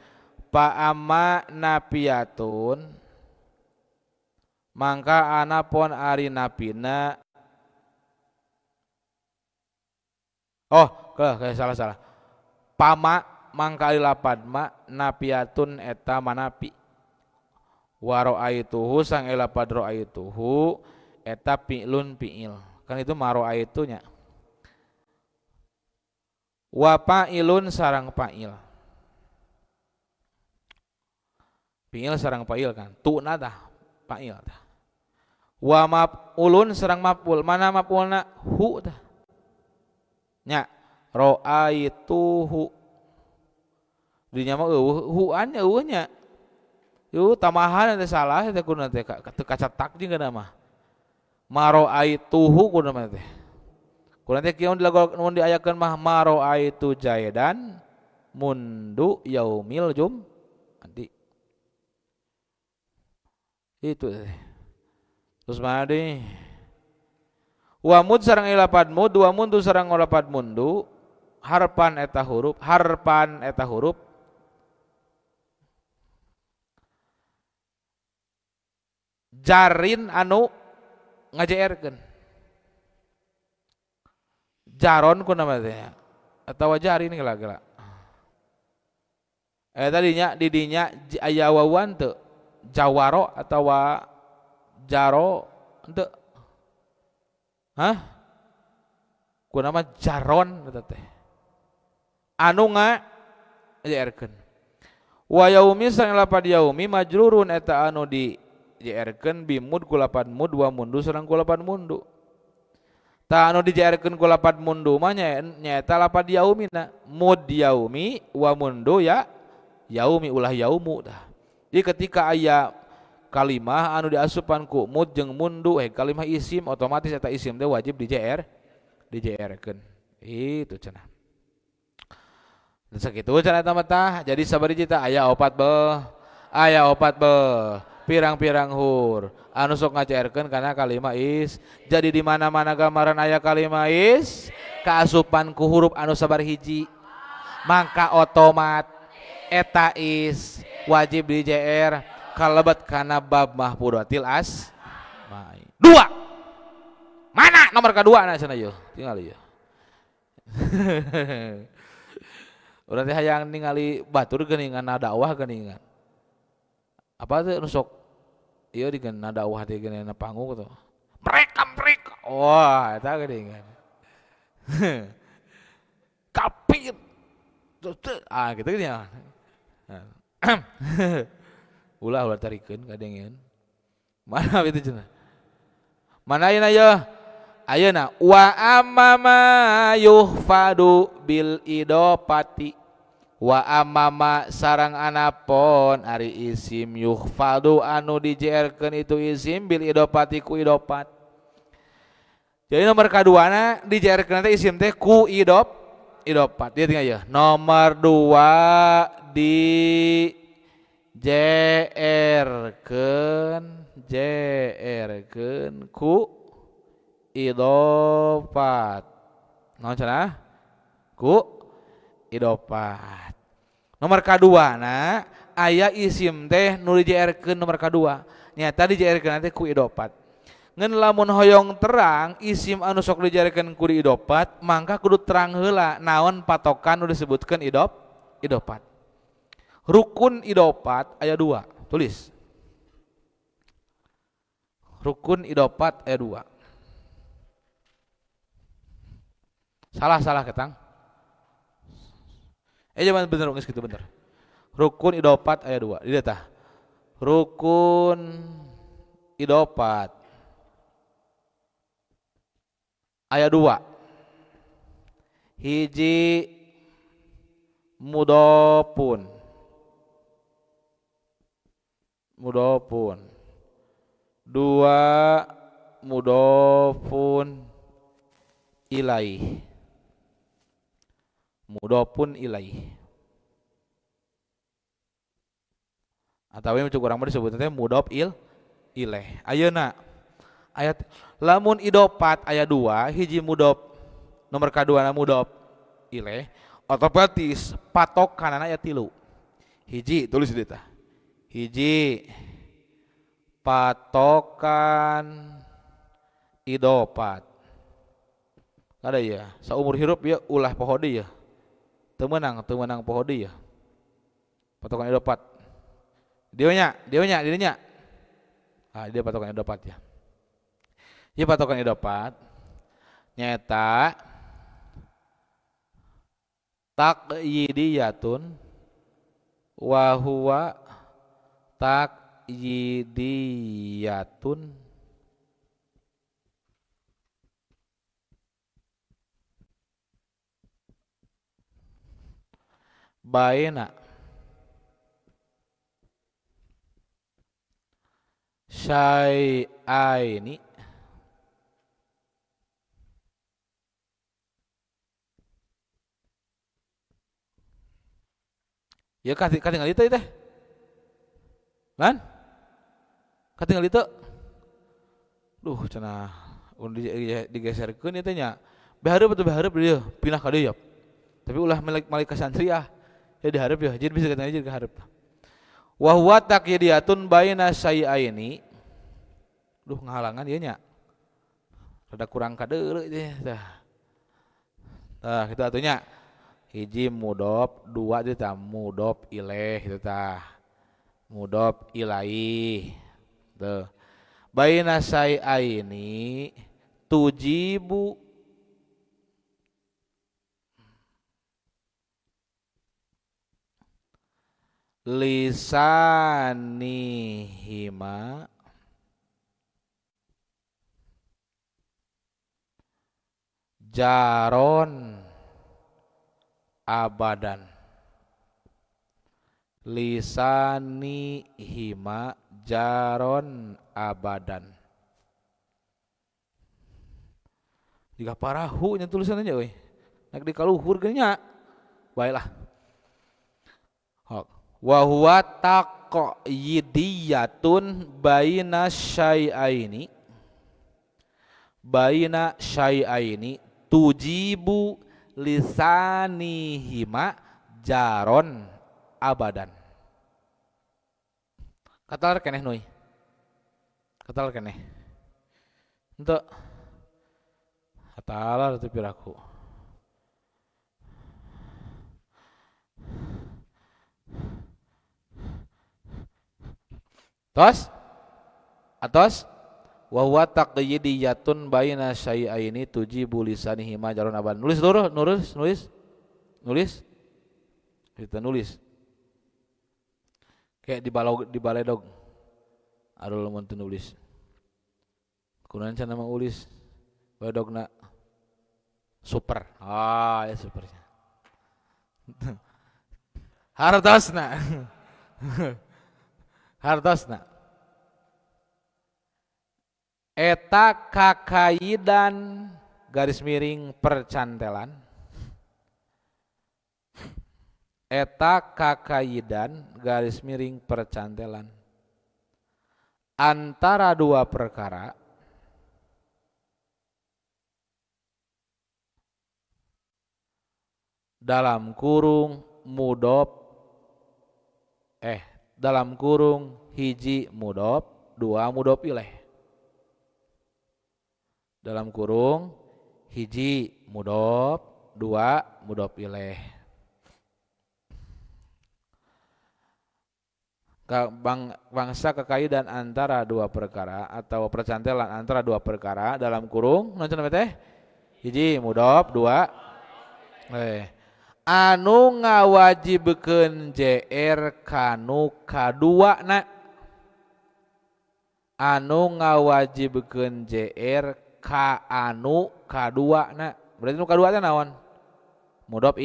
Pa amma napiatun mangka anapon ari napina. Oh, salah. Pama mangka ari lapad ma napiatun eta manapi. Waroaituhu sang elapad roaituhu eta fi'lun fi'il. Kan itu maroaitunya. Wa fa'ilun sareng fa'il. Fi'il sareng fa'il kan. Tu'na tah fa'il tah. Wa maf'ulun sareng maf'ul. Mana maf'ulna? Hu tah. Nya ra'aituhu. Dinya mah hu anya nya. Yu tamahan teh salah teh kudu teh kacatak jeung kana mah. Mara'aituhu kudu mah teh. Kudu teh kieu mun diayakeun mah mara'aitu jaidan mundu yaumil jum'ati. Itu teh. Terus mana deh? Wa mud sareng lapad mud, wa mundu sareng lapad mundu, harpan eta huruf jarin anu ngajeerkeun. Jaron ku nama teh atawa jarin geula-geula. Tadinya di dinya aya wawan teu jawaro atawa jaro henteu. Hah? Ku nama jaron eta teh. Anu ngajeerkeun. Wa yaumi sareng lapad yaumi majrurun eta anu di jeerkeun bimud ku lapad mud wa mundu sareng ku lapad mundu. Ta anu dijeerkeun ku lapad mundu mah nyaeta lapad yaumina. Mud yaumi wa mundu ya yaumi ulah yaumu dah. Jadi ketika aya kalimah anu diasupan ku mud jeung mundu kalimah isim otomatis eta isim teh wajib dijeerkeun. Itu cenah. Sakitu cenah eta mah. Jadi sabari teh aya opat beuh. Pirang-pirang hur anu sok ngajeerkeun kana kalimah is. Jadi di mana-mana gambaran aya kalimah is kaasupan ku huruf anu sabar hiji maka otomat eta is wajib dijeer kalebet kana bab mahfudatil asma'i. 2. Mana nomor kedua na cenah yeuh? Tinggal ieu. Urang teh hayang ningali batur geuningan dakwah geuningan. Apa teh nu sok ieu dikeun dakwah teh geuningan panggung tuh. Mereka. Wah, eta geuningan. Kapit. Gitu nya. Ulah tarikeun kadengeun. Mana itu cenah? Mana ayeuna ye? Ayeuna wa amama yuhfadu bil idopati wa amama sarang anapon ari isim yuhfadu anu dijeerkeun itu isim bil idopati ku idopat. Jadi nomor kaduana dijeerkeun teh isim teh ku idopat. Dia tinggal ya. Nomor 2 jeerkeun ku idopat. Naon cenah? Ku idopat. Nomor kaduana aya isim teh nu dijeerkeun nomor kadua. Nyata dijeerkeun teh ku idopat. Ngan lamun hoyong terang isim anu sok dijeerkeun ku idopat mangka kudu terang heula naon patokan nu disebutkeun idopat. Rukun idopat aya 2. Tulis. Rukun idopat aya 2. Salah ketang. Jangan bener geus kitu bener. Rukun idopat aya 2. Di tah. Rukun idopat aya 2. Hiji mudofun. 2 mudofun ilaih. Atawa yang cukup urang disebut teh mudof ilaih. Ayeuna ayat lamun idopat aya 2 hiji mudof nomor kaduana mudof ilaih otomatis patokanana aya 3. Hiji tulis di tah. Hiji patokan idopat. Ada ya saumur hirup ya ulah poho deui ya. Teu meunang poho deui ya. Patokan idopat. Dieunya. Dia patokan idopat ya. Ieu patokan idopat nyaeta taqyidiyatun wa huwa taqyidiyatun baina syai'aini ya katingal itu teh lan katingal itu duh cenah digeserkeun ieu teh nya behareup atuh behareup dia pindah ka dieu tapi ulah malik ka santri ya dihareup ya jadi bisa katingal jadi hareup wa huwa taqyidiyatun baina syai'aini duh ngahalangan ieu nya rada kurang kadeuleu teh tah kitu atunya hiji mudhof dua itu tah mudhof ilaih itu tah mudhof ilaih tuh baina syai'aini tujibu lisanihima jaron abadan lisanihima jaron abadan jika parahu nya tulisannya euy nak dikaluhur ge nya baiklah wa huwa taqyidiyatun baina syai'aini tujibu lisanihima jaron abadan katalar keneh nuy katalar keneh henteu katalar teu piraku atos wa huwa taqyidiyatun baina syai'aini tujibu lisanihima jaron abadan nulis dulu nulis kita nulis kayak di baledog arul mun teu nulis kunaon cenah nama ulis baledogna super ya supernya hartosna eta kakaidan garis miring percantelan eta kakaidan garis miring percantelan antara dua perkara dalam kurung dalam kurung hiji mudhof dua mudhof ilaih dalam kurung hiji mudhof dua mudhof ilaih bangsa kekaidan antara dua perkara atau percantelan antara dua perkara dalam kurung naon cenah teh hiji mudhof dua anu ngawajibkeun JR kanu kaduana anu ngawajibkeun JR ka anu kaduana berarti nu kadua teh naon mudhof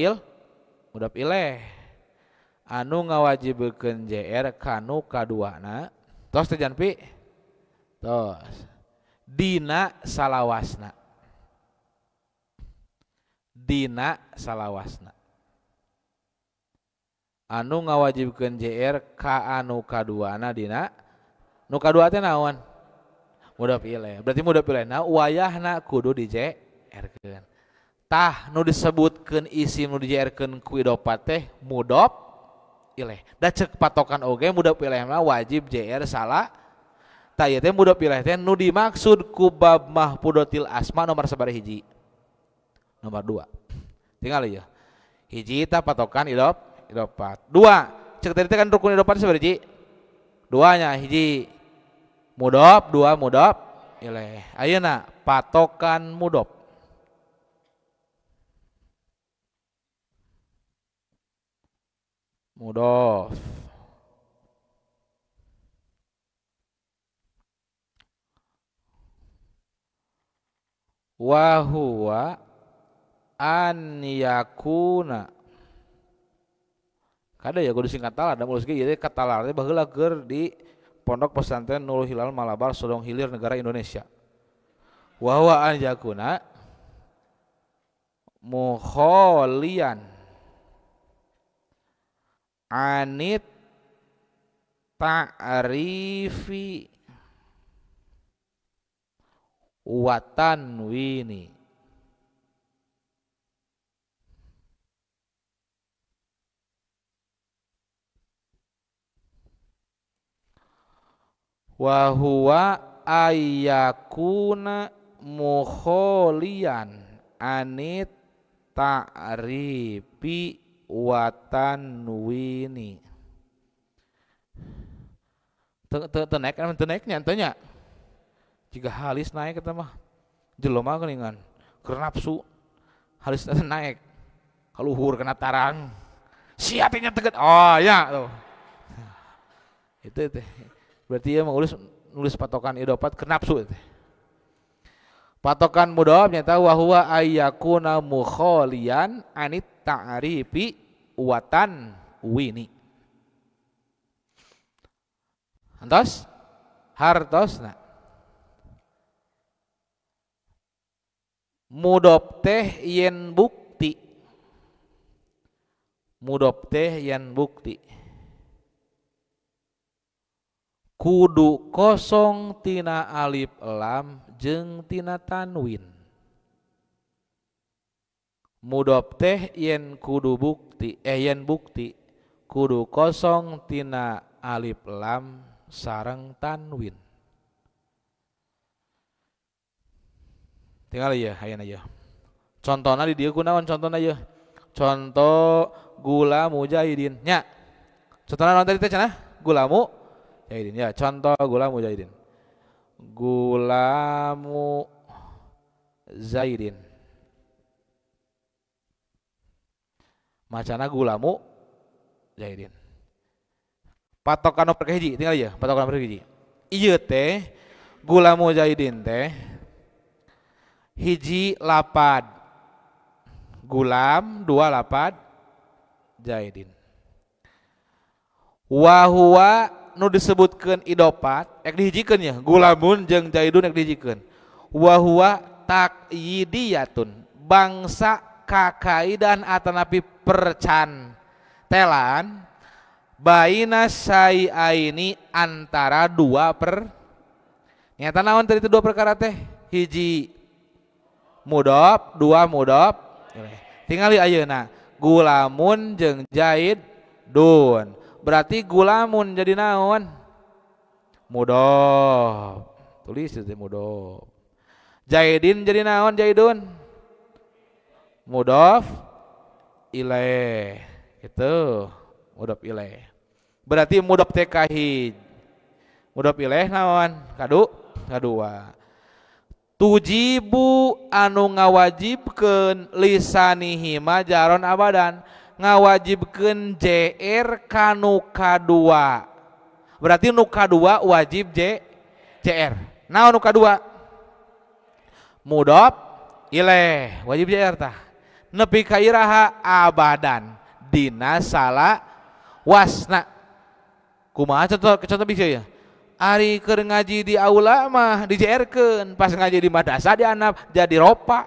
ilaih anu ngawajibkeun JR kanu kaduana tos teh janpi tos dina salawasna anu ngawajibkeun JR ka anu kaduana dina nu kadua teh naon mudhof ilaih berarti mudhof ilaihna wayahna kudu di JR-keun tah nu disebutkeun isim nu di JR-keun ku idopat teh mudhof ilaih da ceuk patokan oge mudhof ilaih mah wajib JR salah tah ieu teh mudhof ilaih teh nu dimaksud ku bab mahfudatil asma nomor sabaraha hiji nomor 2 tinggal ieu hiji tah patokan idopat dua cek tadi kan rukun idopat sabaraha hiji duanya hiji mudhof dua mudhof ilaih ayeuna patokan mudhof mudhof. Wa huwa an yakuna. Kada ya kudu singkat talar da mulus ge ieu kata talar teh baheula keur di Pondok Pesantren Nurul Hilal Malabar Sodong Hilir negara Indonesia. Wa huwa an yakuna mukholian anit ta'rifi wa tanwini. Wa huwa ayyakuna mukholian anit ta'rifi wa tanwini. Teu naik kan teu naik nya tanya. Jika halis naik eta mah jelema geuningan keur nafsu. Halis naik. Kaluhur kena tarang. Sia teh nya teget. Oh ya tuh. Itu teh. Berarti ya nulis patokan idopat ke nafsu. Patokan mudhof nyata wa huwa ayyakuna mukholian anit ta'rifi wa tanwini. Antos hartosna mudhof teh yen bukti. Mudhof teh yen bukti kudu kosong tina alif lam jeung tina tanwin. Mudhof teh yen kudu bukti yen bukti kudu kosong tina alif lam sareng tanwin. Tinggal ya hayana ya. Contona di dieu kunaon contona ya? Contoh gula mujahidin nya. Contona naon tadi teh cenah? Gulamu Jahidin ya, contoh gulamu Jahidin. Gulamu Zaidin. Macana gulamu Jahidin. Patokan nomor hiji tinggal ya, patokan nomor hiji. Ieu teh gulamu Jahidin teh hiji lapad gulam, dua lapad Jahidin. Wa huwa nu disebutkeun idopat ek dihijikeun ya gulamun jeung jaidun ek dihijikeun. Wa huwa taqyidiyatun bangsa kakaidan atanapi percantelan baina syai'aini antara dua nyata naon tadi itu dua perkara teh hiji mudhof dua mudhof tinggali ayeuna gulamun jeung jaidun. Berarti gulamun jadi naon? Mudhof. Tulis itu mudhof. Jaidin jadi naon jaidun? Mudhof ilaih. Itu mudhof ilaih. Berarti mudhof teh kahij. Mudhof ilaih naon? Kadua. Tujibu anu ngawajibkeun lisanihi majaron abadan. Ngawajibkeun JR kanu kadua. Berarti nu kadua wajib JR. Naon nu kadua? Mudhof ilaih wajib JR tah. Nepi ka iraha abadan dina sala wasna. Kumaha contoh bisa ya? Ari keur ngaji di aula mah di JR-keun, pas ngaji di madrasah dianap jadi ropa.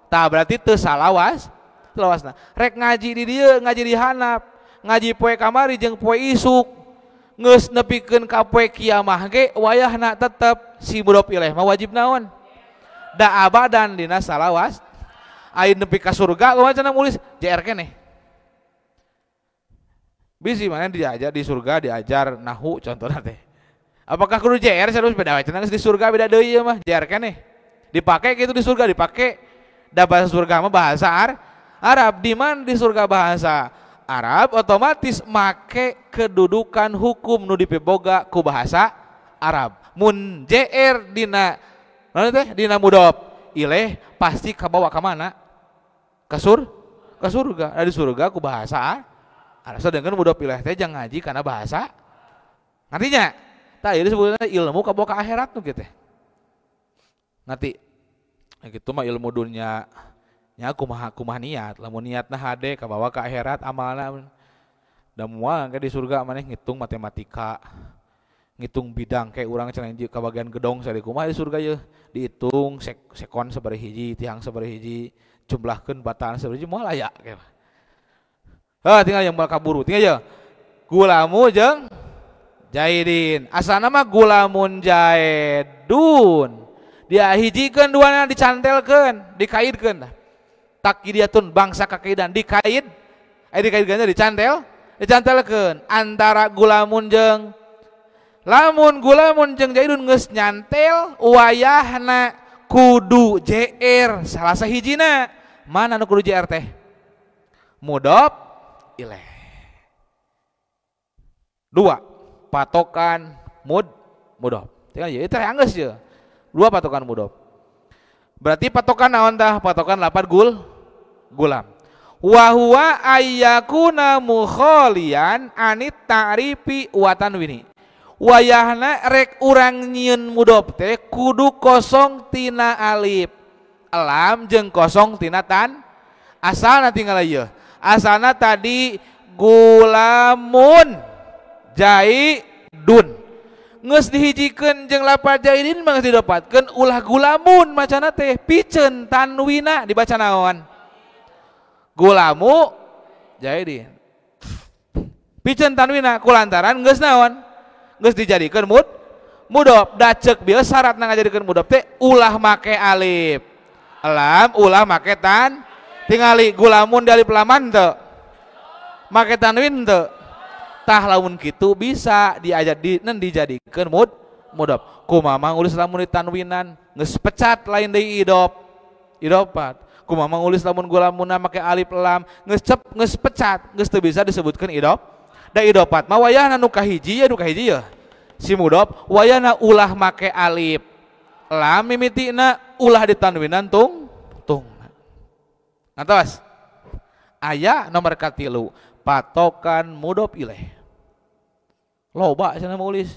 Tah berarti teu salawas. Lawasna rek ngaji di dieu ngaji di hanap ngaji poe kamari jeung poe isuk geus nepikeun ka poe kiamah ge wayahna tetep si mudhof ilaih mah wajib naon da abadan dina salawas aya nepi ka surga kumaha cenah nulis JR keneh bisi mana diajar di surga diajar nahu contohna teh apakah kudu JR terus beda wae cenah di surga beda deui ieu mah JR keneh dipake kitu di surga dipake da bahasa surga mah bahasa Arab di mana di surga bahasa Arab otomatis make kedudukan hukum nu dipiboga ku bahasa Arab. Mun JR dina naon teh dina mudhof ilaih pasti kabawa ka mana? Ka surga. Di surga ku bahasa Sedangkan mudop ilaih teh jangan ngaji karena bahasa. Ngertinya? Tah ieu disebutna ilmu kabawa ka akhirat nu kitu. Ngerti? Gitu mah ilmu dunia nya kumaha niat, lamun niatna hade kabawa ka akhirat amalna da moal ke di surga maneh ngitung matematika, ngitung bidang kayak urang cenah ka bagian gedong sari kumaha di surga ye, dihitung sekon sabari hiji, tiang sabari hiji, jumlahkeun bataan sabari hiji moal aya ke. Tinggal yang bakal kaburu, tinggal ya Gulamu jeung Jaidin, asalna mah Gulamun Jaidun. Dia hijikeun duana dicantelkeun, dikaidkeun. Takidiyatun bangsa kakaidan dikaid. Dikaidkeun dicantelkeun antara Gulamun jeung lamun Gulamun jeung Jaidun geus nyantel wayahna kudu JR salah sahijina. Mana nu kudu JR teh? Mudhof ilaih. 2 patokan mudhof. Tinggal ieu teh anggeus ye. 2 patokan mudhof. Berarti patokan naon tah? Patokan lapad gulam. Wa huwa ayyakuna mukhalian anit ta'rifi wa tanwini. Wayahna rek urang nyieun mudhof teh kudu kosong tina alif, lam jeung kosong tina tan. Asalna tinggal ieu. Asalna tadi Gulamun Jaidun. Nges dihijikeun jeung lapad Jaidin mah didapatkeun ulah Gulamun macana teh piceun tanwina dibaca naon? Gulamu Jaidin. Piceun tanwina kulantaran geus naon? Geus dijadikeun mudhof. Da ceuk bieu syaratna ngajadikeun mudhof teh ulah make alif, lam, ulah make tan. Tingali Gulamun di alif laman teu? Make tanwin teu? Tah lamun kitu bisa dijadikeun mudhof. Kumaha ngulis lamun ditanwinan geus pecat lain deui idofat. Kumaha ngulis lamun Gulamunna make alif lam geus pecat geus teu bisa disebutkeun idof. Da idofat mah wayahna nu kahiji ya si mudhof wayahna ulah make alif lam mimitina ulah ditanwinan tung. Ngantos? Aya nomor katilu patokan mudhof ilaih. Loba cenah nulis.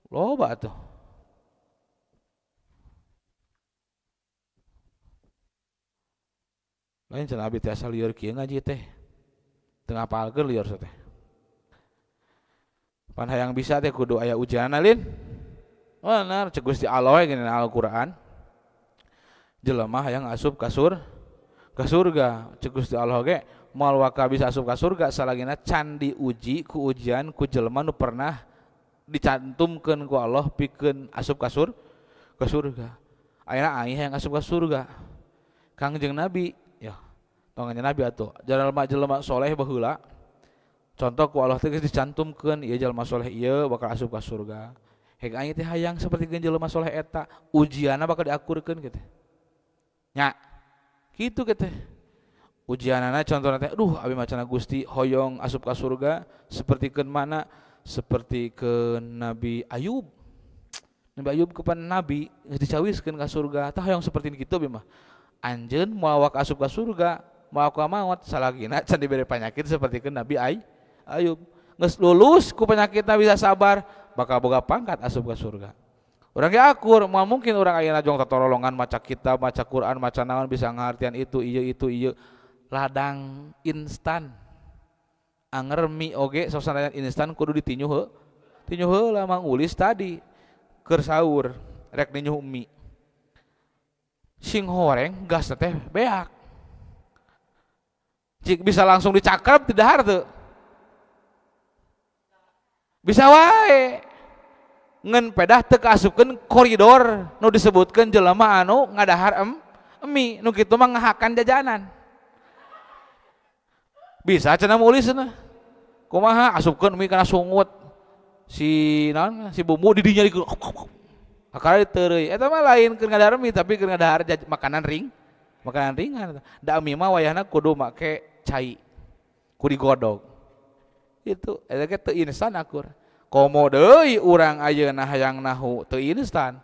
Loba tuh. Lain cenah abi teh asal lieur kieu ngaji teh. Teu ngapalkeun lieur teh. Pan hayang bisa teh kudu aya ujianna lin. Bener ceuk Gusti Allah ge dina Al-Qur'an. Jelema hayang asup ka surga. Ceuk Gusti Allah ge moal waka bisa asup ka surga salagina can diuji ku ujian ku jelema nu pernah dicantumkeun ku Allah pikeun asup ka surga. Ayeuna aing hayang asup ka surga. Kangjeng Nabi, ya. Tonganya Nabi atuh. Jelema soleh baheula. Contoh ku Allah teh geus dicantumkeun ieu jelema soleh ieu bakal asup ka surga. Hek aing teh hayang saperti jelema soleh eta, ujianna bakal diakurkeun kitu. Nya. Kitu kitu. Ujianana contohna teh abi macana Gusti hoyong asup ka surga sapertikeun mana? Sapertikeun Nabi Ayub. Nabi Ayub kepan Nabi geus dicawiskeun ka surga. Tah hoyong saperti kitu abi mah. Anjeun moal wak asup ka surga, moal ka maot salagina can dibere penyakit sapertikeun Nabi Ayub. Geus lulus ku penyakitna bisa sabar, bakal boga pangkat asup ka surga. Urang ge akur, moal mungkin urang ayeuna jong tatorolongan maca kitab, maca Quran, maca naon bisa ngartian itu ieu. Ladang instan anger mie oge sosana instan kudu ditinyu heula mang ulis tadi keur saur rek ninyu mie sing horeng gas teh beak cik bisa langsung dicakrep tidak harteu bisa wae ngan pedah teu kaasupkeun koridor nu disebutkeun jelema anu ngadahar mie nu kitu mah ngahakan jajanan. Bisa cenah mulisna. Kumaha asupkeun mie kana sungut. Si bumbu di dinya dikeun. Akara teureui. Eta mah lain keur ngadahar mie tapi keur ngadahar makanan ringan. Da mie mah wayahna kudu make cai. Kudu digodog. Itu eta ge teu instan akur. Komo deui urang ayeuna hayang nahu teu instan.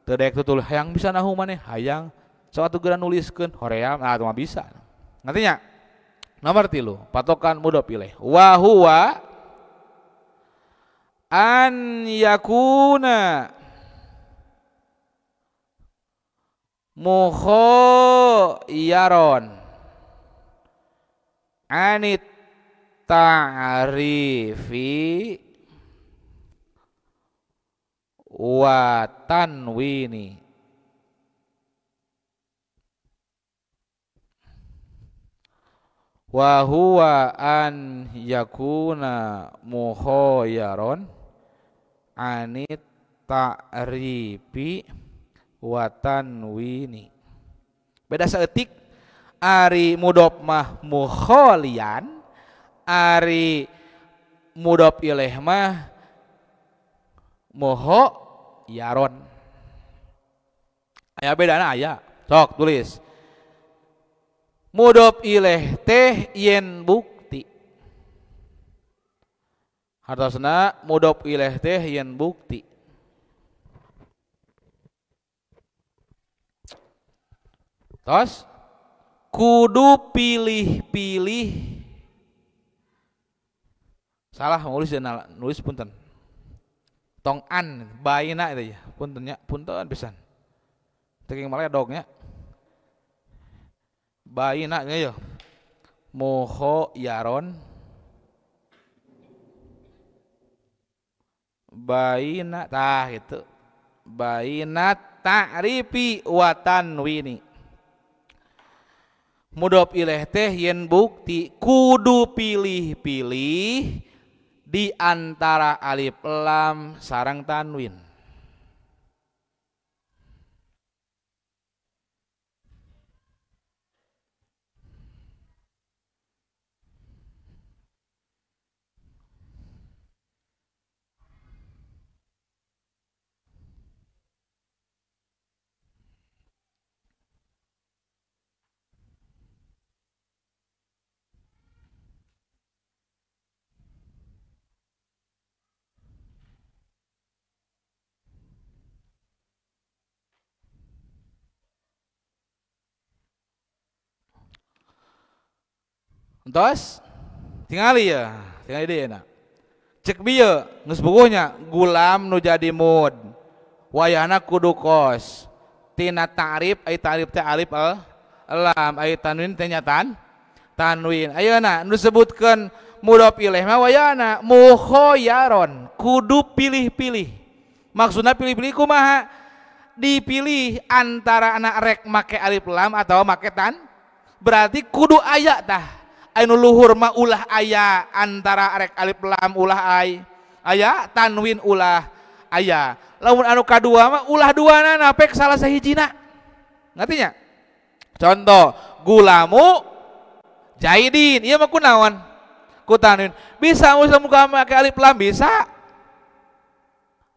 Teu daek tutul hayang bisa nahu maneh hayang. Sok atuh geura nuliskeun hoream. Nah, itu mah bisa. Ngartinya? Nomor 3 patokan mudhof ilaih wa huwa an yakuna mukhayaron anit ta'rifi wa tanwini. Wa huwa an yakuna mukhayaron anit ta'rifi wa tanwini. Beda saeutik ari mudhof mah mukhalian, ari mudhof ilaih mah mukhayaron. Aya bedana aya. Sok tulis. Mudhof ilaih teh yen bukti. Hartosna mudhof ilaih teh yen bukti. Tos kudu pilih-pilih. Salah nulis dan nulis punten. Tong an baina itu ya. Punten nya, punten pisan. Teuing malah dognya. Baina nya ya. Mukhayaron. Baina tah gitu. Baina ta'rifi wa tanwini. Mudhof ilaih teh yen bukti kudu pilih-pilih di antara alif lam sareng tanwin. Entos tingali ya, tingali deui na. Cek bieu geus bukunya gulam nu jadi mud. Wayahna kudu kos. Tina ta'rif ai ta'rif teh alif lam ai tanwin teh nyatan tanwin. Ayeuna nu disebutkeun mudhof ilaih mah wayahna mukhayaron, kudu pilih-pilih. Maksudna pilih-pilih kumaha? Dipilih antara anak rek make alif lam atau make tan. Berarti kudu aya tah. Anu luhur mah ulah aya antara rek alif lam ulah aya tanwin ulah aya. Lamun anu kadua mah ulah duana napek salah sahijina. Ngartinya? Contoh gulamu jaidin, ieu mah kunaon? Ku tanwin. Bisa mun make alif lam bisa.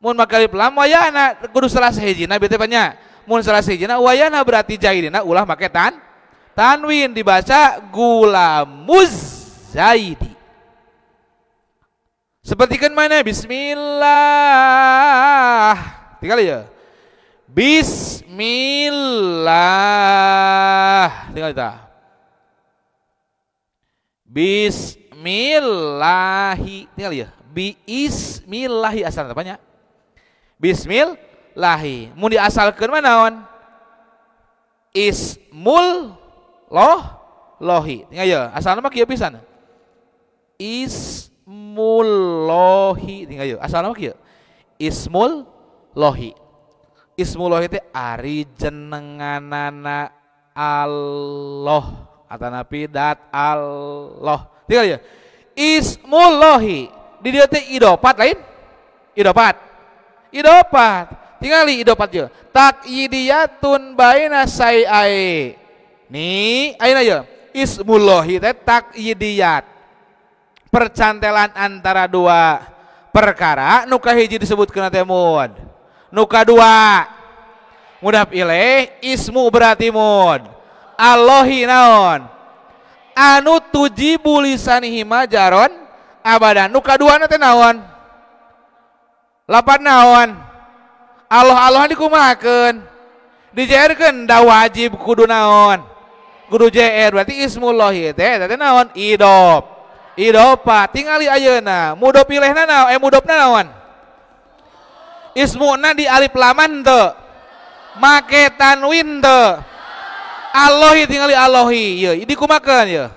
Mun make alif lam wayana kudu salah sahijina bete nya. Mun salah sahijina wayana berarti jaidina ulah make tanwin dibaca gulamuz zaidi. Sepertikan mana? Bismillah. Tinggal ya. Bismillah. Tinggal kita. Bismillahi. Tinggal ya. Bismillahi asal apanya? Bismillahi. Mun diasalkeun mah naon? Ismul lohi. Tinggal ya. Asalna mah kieu pisan. Ismul lohi. Tinggal ya. Asalna mah kieu. Ismul lohi. Ismul lohi teh ari jenenganana Allah. Atanapi dat Allah. Tinggal ya. Ismul lohi. Di dieu teh idofat lain? Idofat. Tingali idopat je. Takyidiyatun baina sayai. Nih, ayeuna ye. Ismullahi teh takyidiyat. Percantelan antara dua perkara nu kahiji disebutkeun teh mud. Nu kadua mudhaf ilaih ismu berarti mud. Allahi naon? Anu tujibu lisanihi majaron abadan. Nu kaduana teh naon? Lapan naon? Allah dikumahakeun dijairkeun da wajib kudu naon Kudu JR berarti ismullahi teh naon? Idop. Idopa tingali ayeuna mudo pilehna naon mudopna naon? Ismuna di alif laman teu make tanwin teu Allahi tingali Allahi ieu dikumakeun ieu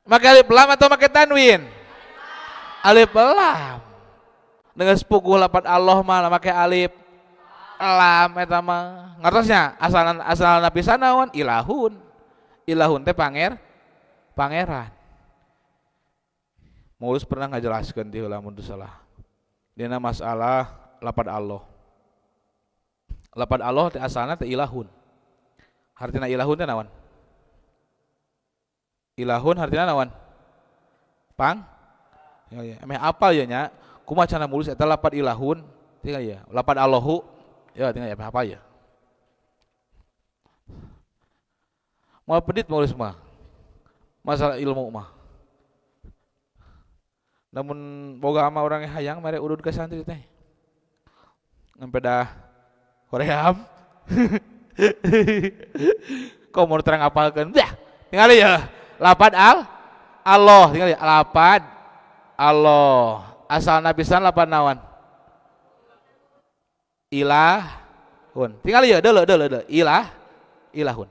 make alif lam atau make tanwin? Alif lam. Dengan sepuku lapat Allah mah make alif lam eta mah ngartosnya asalna pisan naon? Ilahun teh pangeran. Mulus pernah ngajelaskeun ti heula mun teu salah. Dina masalah lapad Allah. Lapad Allah teh asalna teh ilahun. Hartina ilahun teh naon? Ilahun hartina naon? Ya. Emeh apal ya nya? Kumaha cara mulus eta lapad ilahun? Tinggal ya. Lapad Allahu. Ya tinggal ya apa ya? Moal pedit mulus mah. Masalah ilmu mah. Namun boga ama orang yang hayang mere urut ke santri teh. Ngampe dah hoream. Kau mau terang apalkeun? Dah, tinggal ya. Lapad Allah, tinggal ya. Lapad Allah. Asalna pisan lapad naon? Ilahun. Tinggal ya deuleu. Ilahun.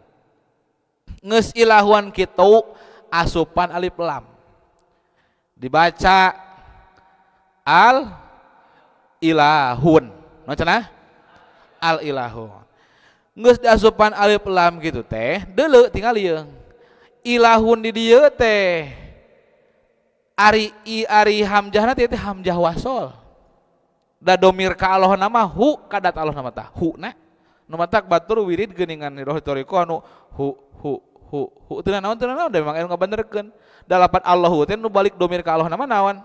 Geus ilahuan kitu asupan alif lam dibaca al ilahun macana al ilahun geus diasupan alif lam gitu teh deuleu tinggal ieu ilahun di dieu teh ari hamzahna teh hamzah wasol da domir ka Allah nama hu kadat Allah nama tah hu na nu matak batur wirid geuningan roh toriko anu hu teu naon da memang anu ngabenerkeun da lapat Allahu teh nu balik domir ka Allah nama naon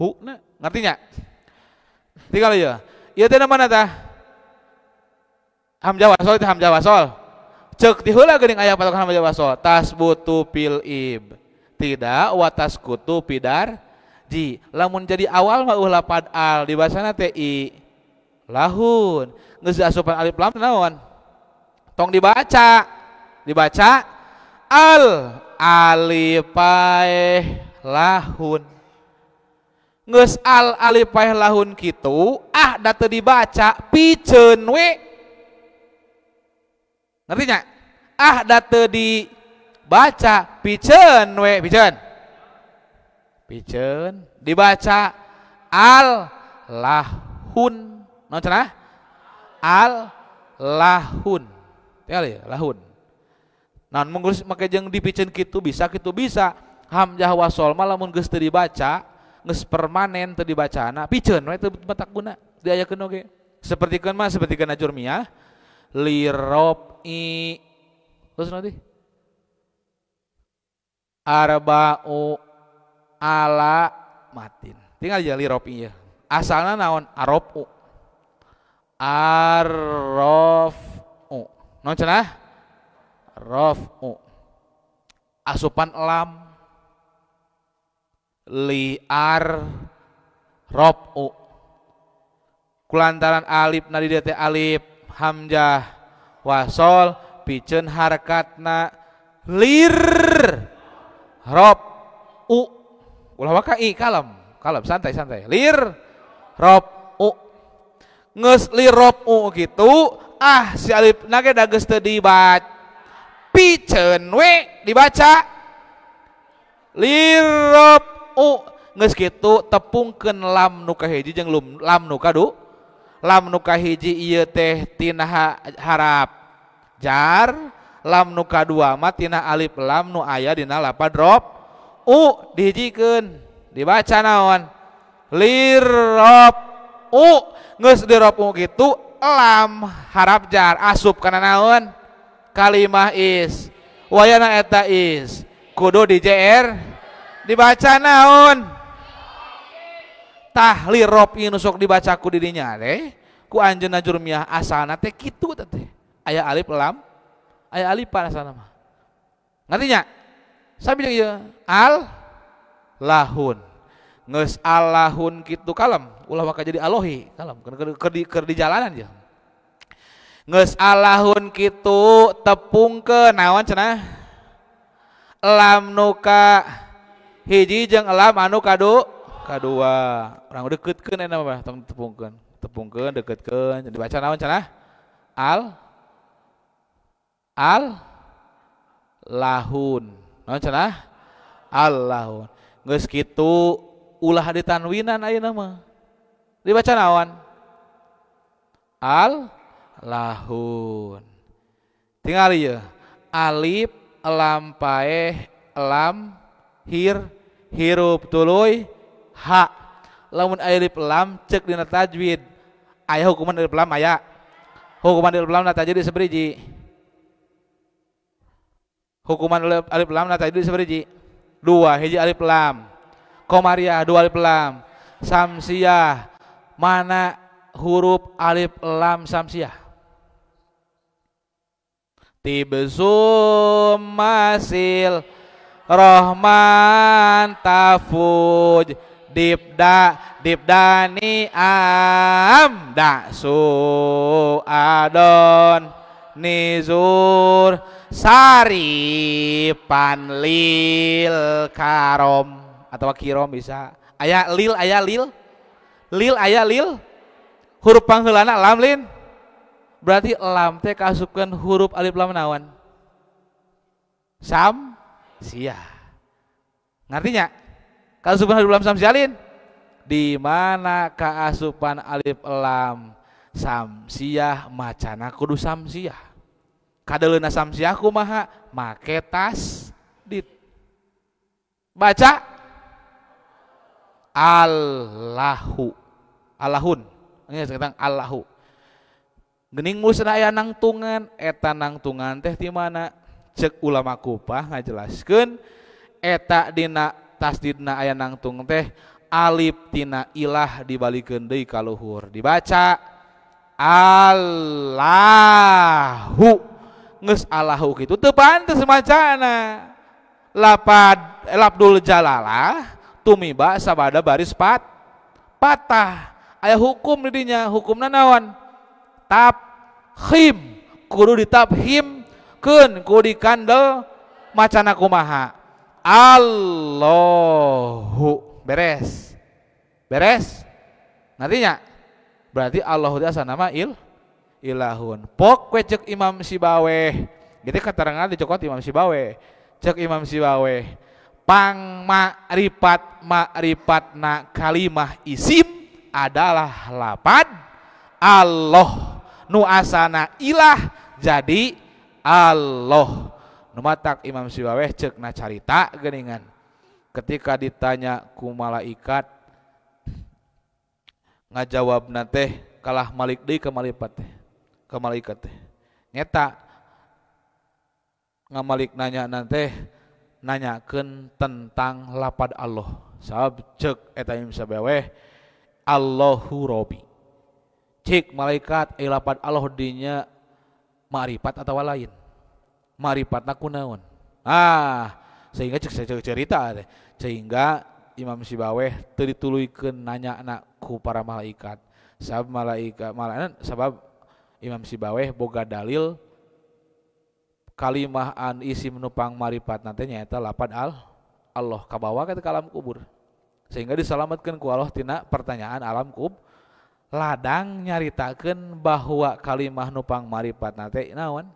hu na ngartinya tinggal ieu ieu teh mana tah hamzah wasol ceuk ti heula geuning aya patokan hamzah wasol tasbutu fil ib tidak wa taskutu pidar ji lamun jadi awal mah lapad al di bahasana teh i lahun geus asupan alif lam naon tong dibaca al alipaeh lahun geus al alipaeh lahun kitu da teu dibaca piceun we ngertinya da teu dibaca piceun we piceun dibaca al lahun naon cenah al lahun tinggal ya lahun. Nah, mengurus make jeung dipiceun kitu bisa hamzah wasol mah lamun geus teu dibaca geus permanen teu dibacana piceun we teu matak guna diayakeun oge sapertikeun ajurmiyah lirobi terus nanti arba'u ala matin tinggal aja lirobi ya asalna naon arofu naon cenah raf'u asupan lam liar raf'u kulantaran alif na di teh alif hamzah wasol piceun harkatna lir raf'u ulah wakai kalem santai lir raf'u geus lir raf'u kitu si alif na ge da geus teu dibaca piceun we dibaca lirabu geus kitu tepungkeun lam nu kahiji jeung lam nu kadu lam nu kahiji ieu teh tina harap jar lam nu kadua mah tina alif lam nu aya dina lapad rob dihijikeun dibaca naon lirabu geus dirabu kitu lam harap jar asup kana naon kalimah is wayana eta is kudu di JR dibaca naon tahli rob nu sok dibaca ku didinya teh ku anjeunna jurmiyah asalna teh kitu teh aya alif lam aya alifan asalna mah ngartinya sabida ieu al lahun geus allahun kitu kalem ulah maka jadi alohi kalem keur di jalanan ya Geus alahun kitu tepungkeun naon cenah elam nuka hiji jeung elam anu kadua urang dekeutkeun eta mah tong tepungkeun dekeutkeun dibaca naon cenah al lahun naon cenah al lahun geus kitu ulah ditanwinan ayeuna mah dibaca naon al lahun tinggal ieu alif lam paeh lam hirup tuluy ha lamun alif lam ceuk dina tajwid aya hukuman alif lam aya hukuman alif lam na tajwid sabriji hukuman alif lam na tajwid sabriji dua hiji alif lam komariah dua alif lam samsiah mana huruf alif lam samsiah tibsum masil rohman tafuj dibdani am daksu adon nizur saripan lil karom atau kirom bisa aya lil huruf pangheulana lam lin berarti lam teh kasupkeun huruf alif lam naon samsiah ngartinya kasupkeun alif lam samsiah lin di mana kaasupan alif lam samsiah macana kudu samsiah kadeleuna samsiah kumaha make tasdid baca allahun ini sekarang allahu geuning musna aya nangtungan eta nangtungan teh di mana cek ulama kupah ngajelaskeun eta dina tasdidna aya nangtung teh alif tina ilah dibalikeun deui ka luhur dibaca allahu geus allahu kitu teu pantes macana lapdul jalalah tumiba sabada baris patah aya hukum di dinya hukumna naon tafkhim kudu ditafhim keun kudu dikandel macana kumaha Allahu beres nantinya berarti Allahu itu asal nama ilahun pok we cek Imam Sibaweh gitu keterangan dicokot Imam Sibaweh cek Imam Sibaweh pang ma'rifatna kalimah isim adalah lapad Allah nu asana ilah jadi Allah nu matak Imam Sibaweh cek na carita geuningan ketika ditanya ku malaikat ngajawabna teh kalah malik deui ka malaikat teh nyata ngamalik nanya nanti nanyakeun tentang lapad Allah sabab cek eta Imam Sibaweh Allahu Rabbi cik malaikat lapad Allah dinya ma'rifat atau lain ma'rifatna kunaon sehingga cek cerita teh sehingga Imam Sibaweh teu dituluykeun nanyana ku para malaikat sabab Imam Sibaweh boga dalil kalimah an isim nupang ma'rifat nanti nyaeta lapad Allah kabawa ke alam kubur sehingga diselamatkan ku Allah tina pertanyaan alam ladang nyaritakeun bahwa kalimah nupang ma'rifat nanti naon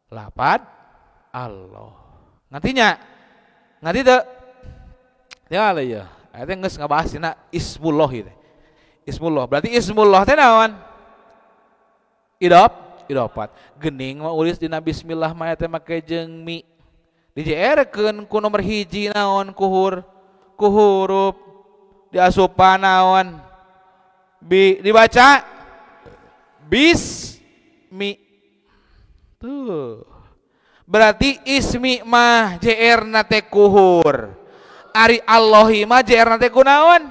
lapad Allah nanti teu tinggal ya eta geus ngabahas tina ismullah ieu ismullah berarti ismullah teh naon idofat geuning mah ulis dina bismillah mah eta make jeung mi dijeerkeun ku nomor hiji naon ku huruf diasupan naon dibaca bismi tuh berarti ismi mah JR na teh kuhur ari Allahi mah JR na teh kunaon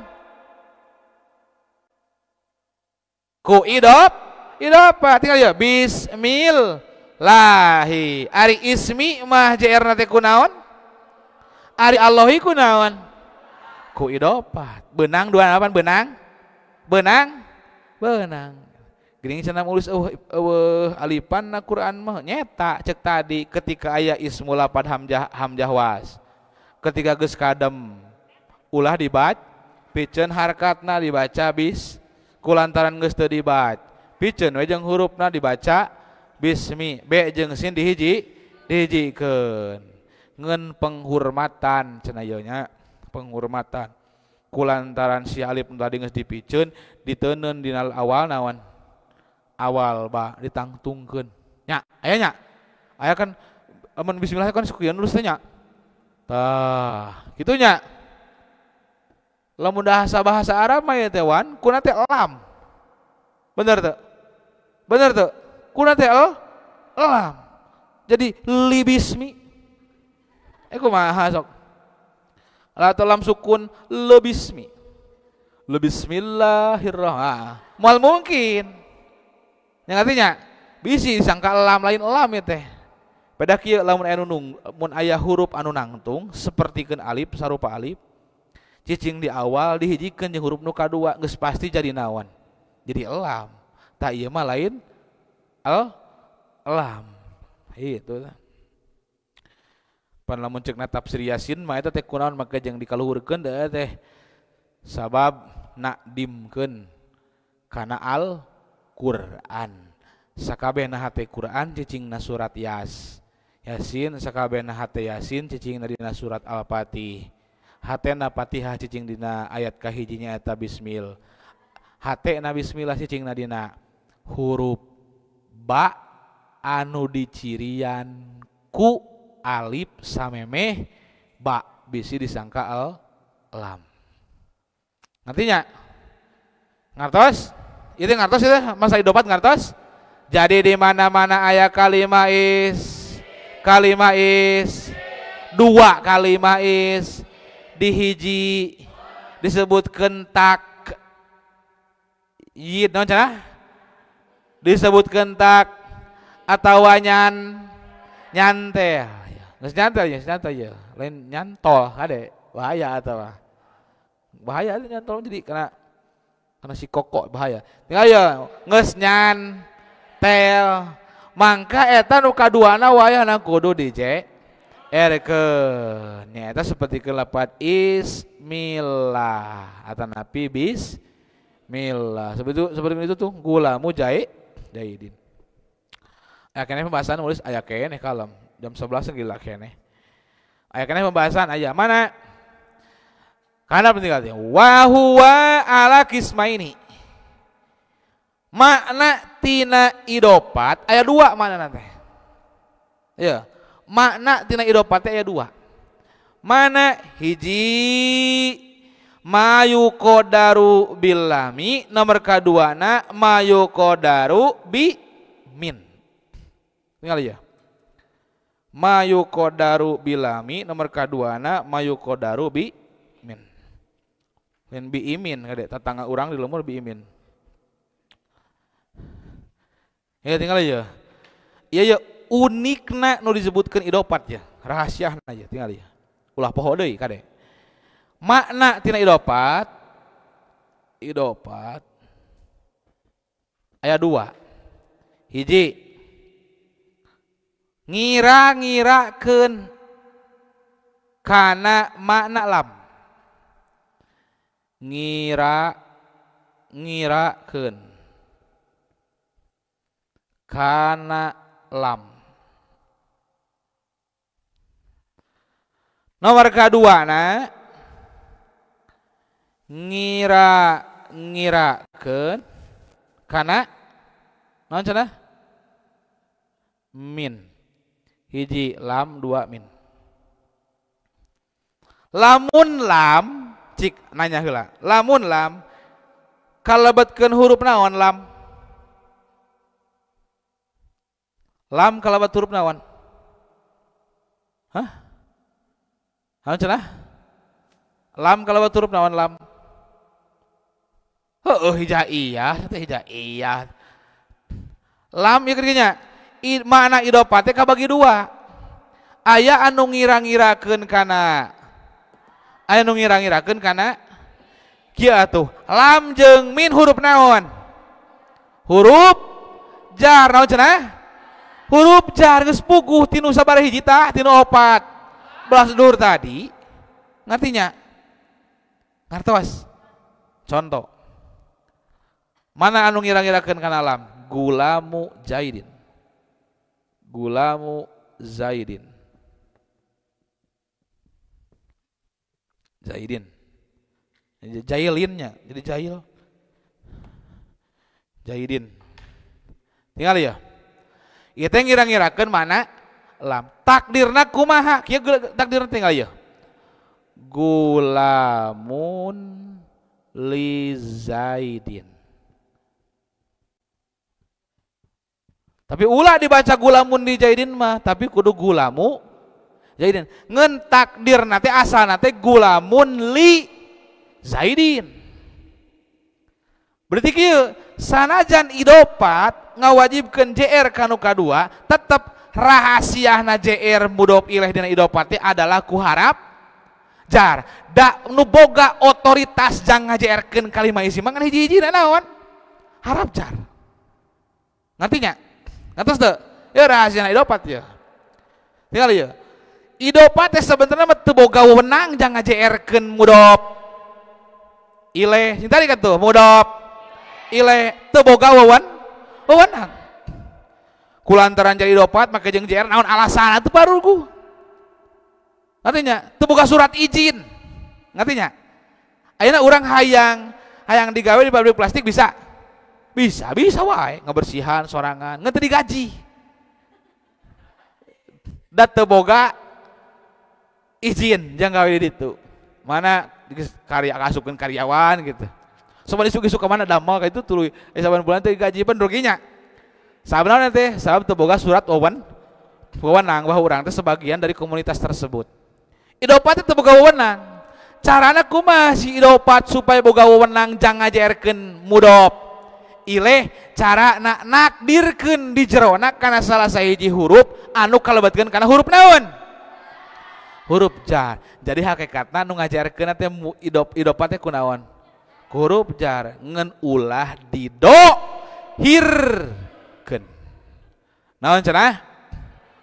ku idofat tinggal ya bismillahi ari ismi mah JR na teh kunaon ari Allahi kunaon ku idofat benang 28 benang Geuning cenah nulis alifan na Quran mah nyeta cek tadi ketika aya ismul lapad hamzah was. Ketika geus kadem ulah dibaca piceun harkatna dibaca bis kulantaran geus teu dibaca. Piceun we jeung hurufna dibaca bismi. B jeung sin dihijikeun. Ngeun penghormatan cenah ieu nya, penghormatan. Kulantaran si alif tadi geus dipiceun diteuneun dina awal naon? Awal ba ditangtungkeun nya aya nya aya kan amun bismillah kan sukian nulis teh nya tah kitu nya lamun bahasa Arab mah ya teh wan kuna teh lam bener teu kuna teh lam jadi li bismi kumaha sok atau lam sukun le bismi le bismillahirrahmanirrahim mal mungkin yang artinya bisi disangka lam lain lam ya teh. Pada kieu lamun aya mun aya huruf anu nangtung sapertikeun alif sarupa alif cicing di awal dihijikeun jeung huruf nu kadua geus pasti jadi naon? Jadi lam. Tah ieu mah lain lam. Itu tah. Pan lamun ceukna tafsir Yasin mah eta teh kunaon maka jeung dikaluhurkeun teh sabab nakdimkeun kana Quran. Sakabehna hate Quran cicingna surat Yasin, sakabehna hate Yasin cicingna dina surat Al-Fatih. Hatena Fatihah cicing dina ayat kahijinya eta bismil. Hatena bismillah cicingna dina huruf ba anu dicirian ku alif samemeh ba bisi disangka lam. Artinya ngartos? Itu ngartos itu masa idopat ngartos. Jadi di mana-mana aya kalimah dua kalimah dihiji disebutkeun tak yid naon cenah disebutkeun tak atawa nyantel geus nyantel ya lain nyantol kade bahaya atawa bahaya nyantol jadi karena si kokok bahaya. Tinggal ya geus nyantel. Mangka eta nu kaduana wayahna kudu erkeun. Nya eta sapertikeun lafaz ismillah atanapi bismillah. Seperti itu tuh gula mujahidin. Aya keneh pembahasan nulis aya keneh kalem. Jam 11 gila keneh. Aya keneh pembahasan aya mana? Karena penting katanya wa huwa ala kismaini. Makna tina idopat aya dua makna teh. Ya, makna tina idopat aya dua. Mana hiji mayuqadaru billami, nomor kaduana mayuqadaru bi min. Tinggal ya. Mayuqadaru billami, nomor kaduana mayuqadaru bi min. Dan biimin kade tetangga orang di lemur biimin. Ya tinggal aja. Iya ya unikna nu disebutkeun idopat ya. Rahasiana aja tinggal ya. Ulah poho deui kade. Makna tina idopat aya dua. Hiji ngira-ngirakeun kana makna lam. Ngirakeun kana lam. Nomor kaduana ngirakeun kana naon cenah? Min. Hiji lam dua min. Lamun lam cik nanya heula. Lamun lam kalebetkeun huruf naon lam? Lam kalebet huruf naon? Hah? Naon cenah? Lam kalebet huruf naon lam? Heueuh hijaiyah, teh hijaiyah. Lam ieu kerjanya makna idopate kabagi dua. Aya anu ngira-ngirakeun kana kieu atuh lam jeung min huruf naon? huruf jar. Naon cenah? Huruf jar geus puguh tinu sabaraha hiji tah? Tinu 4 belas dur tadi. Ngartinya? Ngartos. Contoh. Mana anu ngira-ngirakeun kana alam? Gulamu Zaidin. Gulamu Zaidin. Zaidin. Jailinnya jadi jahil. Zaidin. Tinggal ya. Ieu teh ngira-ngirakeun mana? Lam. Takdirna kumaha? Kieu takdirna tinggal ya. Gulamun li Zaidin. Tapi ulah dibaca gulamun li Zaidin mah, tapi kudu gulamu Zaidin. Ngeun takdirna teh asalna teh gulamun li Zaidin. Berarti kieu sanajan idopat ngawajibkeun JR kanu kadua, tetep rahasiana JR mudhof ilaih dina idopat teh adalah ku harap jar. Da nu boga otoritas jang ngajerkeun kalimat isim mah hiji-hijina naon? Harap jar. Ngartinya? Ngantos teu? Ya rahasiana idopat ya. Tinggal ieu. Idopat teh sebenarnya mah teu boga wewenang jang ngajerkeun mudhof ilaih. Sing tadi kan tuh mudhof ilaih teu boga wewenang. Kulantaran jadi idopat maka jeung JR naon alasan atuh barugu. Artinya teu boga surat izin. Ngartinya? Ayeuna urang hayang digawe di pabrik plastik bisa wae ngebersihan sorangan, ngan teu digaji. Da teu boga izin jang gawe di ditu. Mana karya kasupkeun karyawan gitu. Sobat disugi suka mana damal ka itu tuluy saban bulan teh digaji pan ruginya. Sabenerna teh sabab teu boga surat wewenang bahwa urang teh sebagian dari komunitas tersebut. Idopat teh teu boga wewenang. Carana kumaha si idopat supaya boga wewenang jang ngajerkeun mudhof ilaih? Carana nakdirkeun di jerona kana salah sahiji huruf anu kalebatkeun kana huruf naon? Huruf jar. Jadi hakikatna nu ngajarkeun teh idopat teh kunaon? Huruf jar. Ngan ulah didohirkeun. Naon cenah?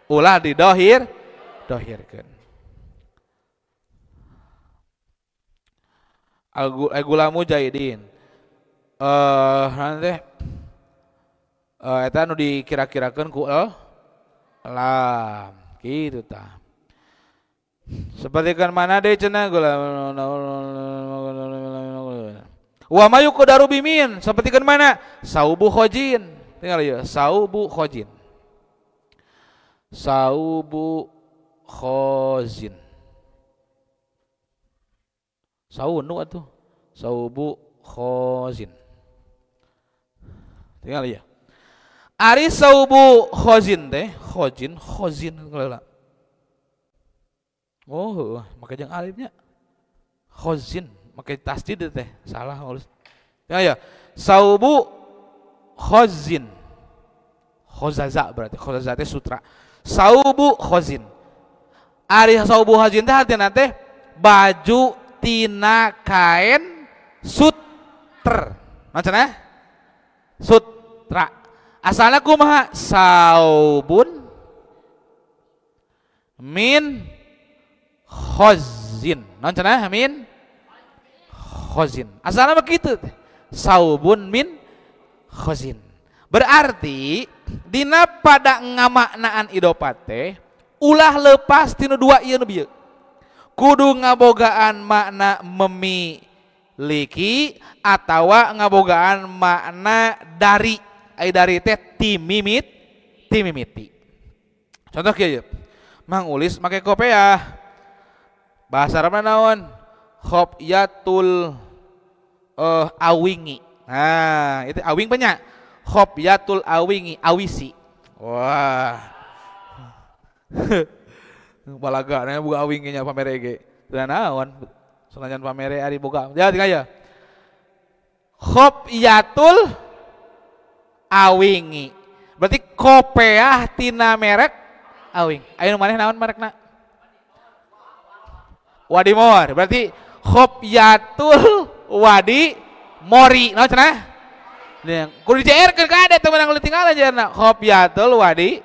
Ulah dohirkeun. Gulamu Zaidin. Nanti eta nu dikira-kirakeun ku lam kitu tah. Sapertikeun mana deui cenah wa mayuqdaru bimin, sapertikeun mana? Saubu khojin. Tinggal ieu, saubu khojin. Saubu khozin. Saunu atuh. Saubu khozin. Tinggal ya. Ari saubu khozin teh, khozin geula. Oh, make jeung alifnya. Khozin, make tasdid teh. Salah ngurus. Tinggal ya. Saubu khozin. Khozaza berarti. Khozaza teh sutra. Saubu khozin. Ari saubu khozin teh artina teh baju tina kain sutr. Macana? Sutra. Asalna kumaha? Saubun min khozin. Macana? Min khozin. Asalna begitu. Saubun min khozin. Berarti dina pada ngamaknaan idopat teh ulah lepas tinu dua ieu nu bieu. Kudu ngabogaan makna memiliki atawa ngabogaan makna dari. Ai dari teh timimiti. Contoh kieu. Mang Ulis make kopiah. Bahasa Arabna naon? Khopyatul awingi. Nah, itu awing banyak. Khopyatul awingi, awisi. Wah. Balaga nya boga awing nya pamere ge. Teu naon. Sanajan pamere ari boga. Ya tinggal ya. Khopyatul awingi. Berarti kopeah tina merek awing. Aya nu maneh naon merekna? Wadimor. Berarti khopyatul wadi mori. Naon cenah? Nih, kudu diceerkeun ka ade teu meunang tinggal aja na. Khofiatul wadi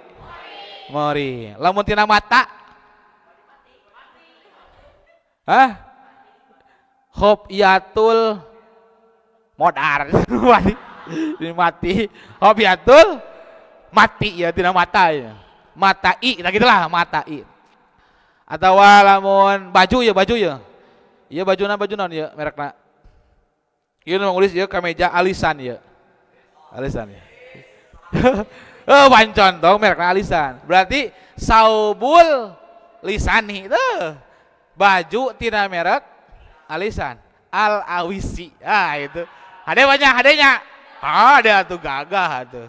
mori. Lamun tina mata. Hah? Khofiatul modar. Wadi. Ini mati. Khofiatul mati ya tina mata ya. Mata i, nah gitulah mata i. Atau lamun baju ya. Iya baju naon ya merekna. Ieu nulis ieu kameja alisan ya. Alisan ya. Oh pancon tong merekna alisan. Berarti saubul lisani teuh. Baju tina merek alisan. Al awisi. Ah itu. Hadenya. Ah ada tuh gagah tuh.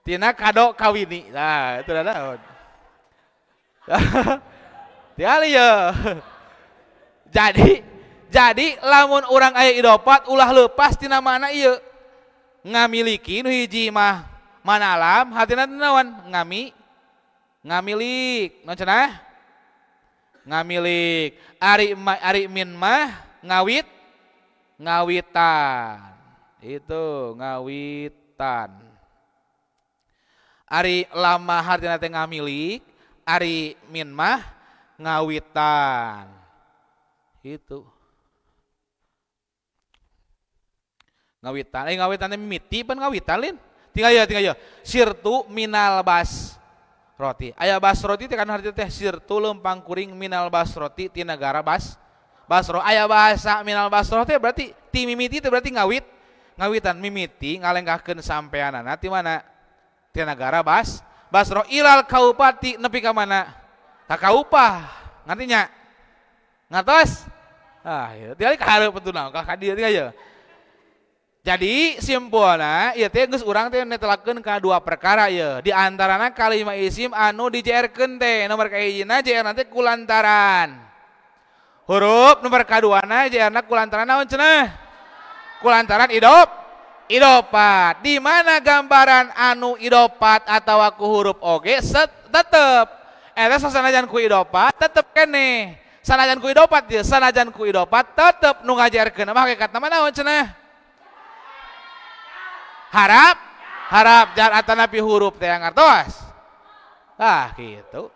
Tina kado kawini. Nah, itu naon. Tiali ya. Jadi lamun orang aya idopat ulah leupas tina mana ieu ngamiliki nu hiji mah manalam hatina naon ngamilik naon cenah ngamilik ari min mah ngawitan itu ngawitan ari lama hartina teh ngamilik ari min mah ngawitan itu ngawitan mimiti pan ngawitan lin tinggal ya sirtu minal bas roti aya bas roti teh kan harti teh sirtu lempang kuring minal bas roti ti negara basro aya bahasa minal bas roti berarti ti mimiti teh berarti ngawitan mimiti ngalengkahkeun sampeanana ti mana ti negara basro ilal kaupati nepi ka mana ka kaupah ngartinya ngatos ah ya tinggal kahareup petunang ka dieu tinggal ya. Jadi simpulna ieu teh geus urang teh netelakeun ka dua perkara ya. Di antarana kalimat isim anu dijeerkeun teh nomor kahijina jeerna teh kulantaran. Huruf nomor kaduana jeerna kulantaran naon cenah? Kulantaran idopat. Di mana gambaran anu idopat atawa ku huruf oge tetep eta sanajan ku idopat tetep keneh. Sanajan ku idopat ya, sanajan ku idopat tetep nu ngajarkeun mah hakikatna mah naon cenah? Harap jar atanapi huruf teh ngartos. Ah gitu.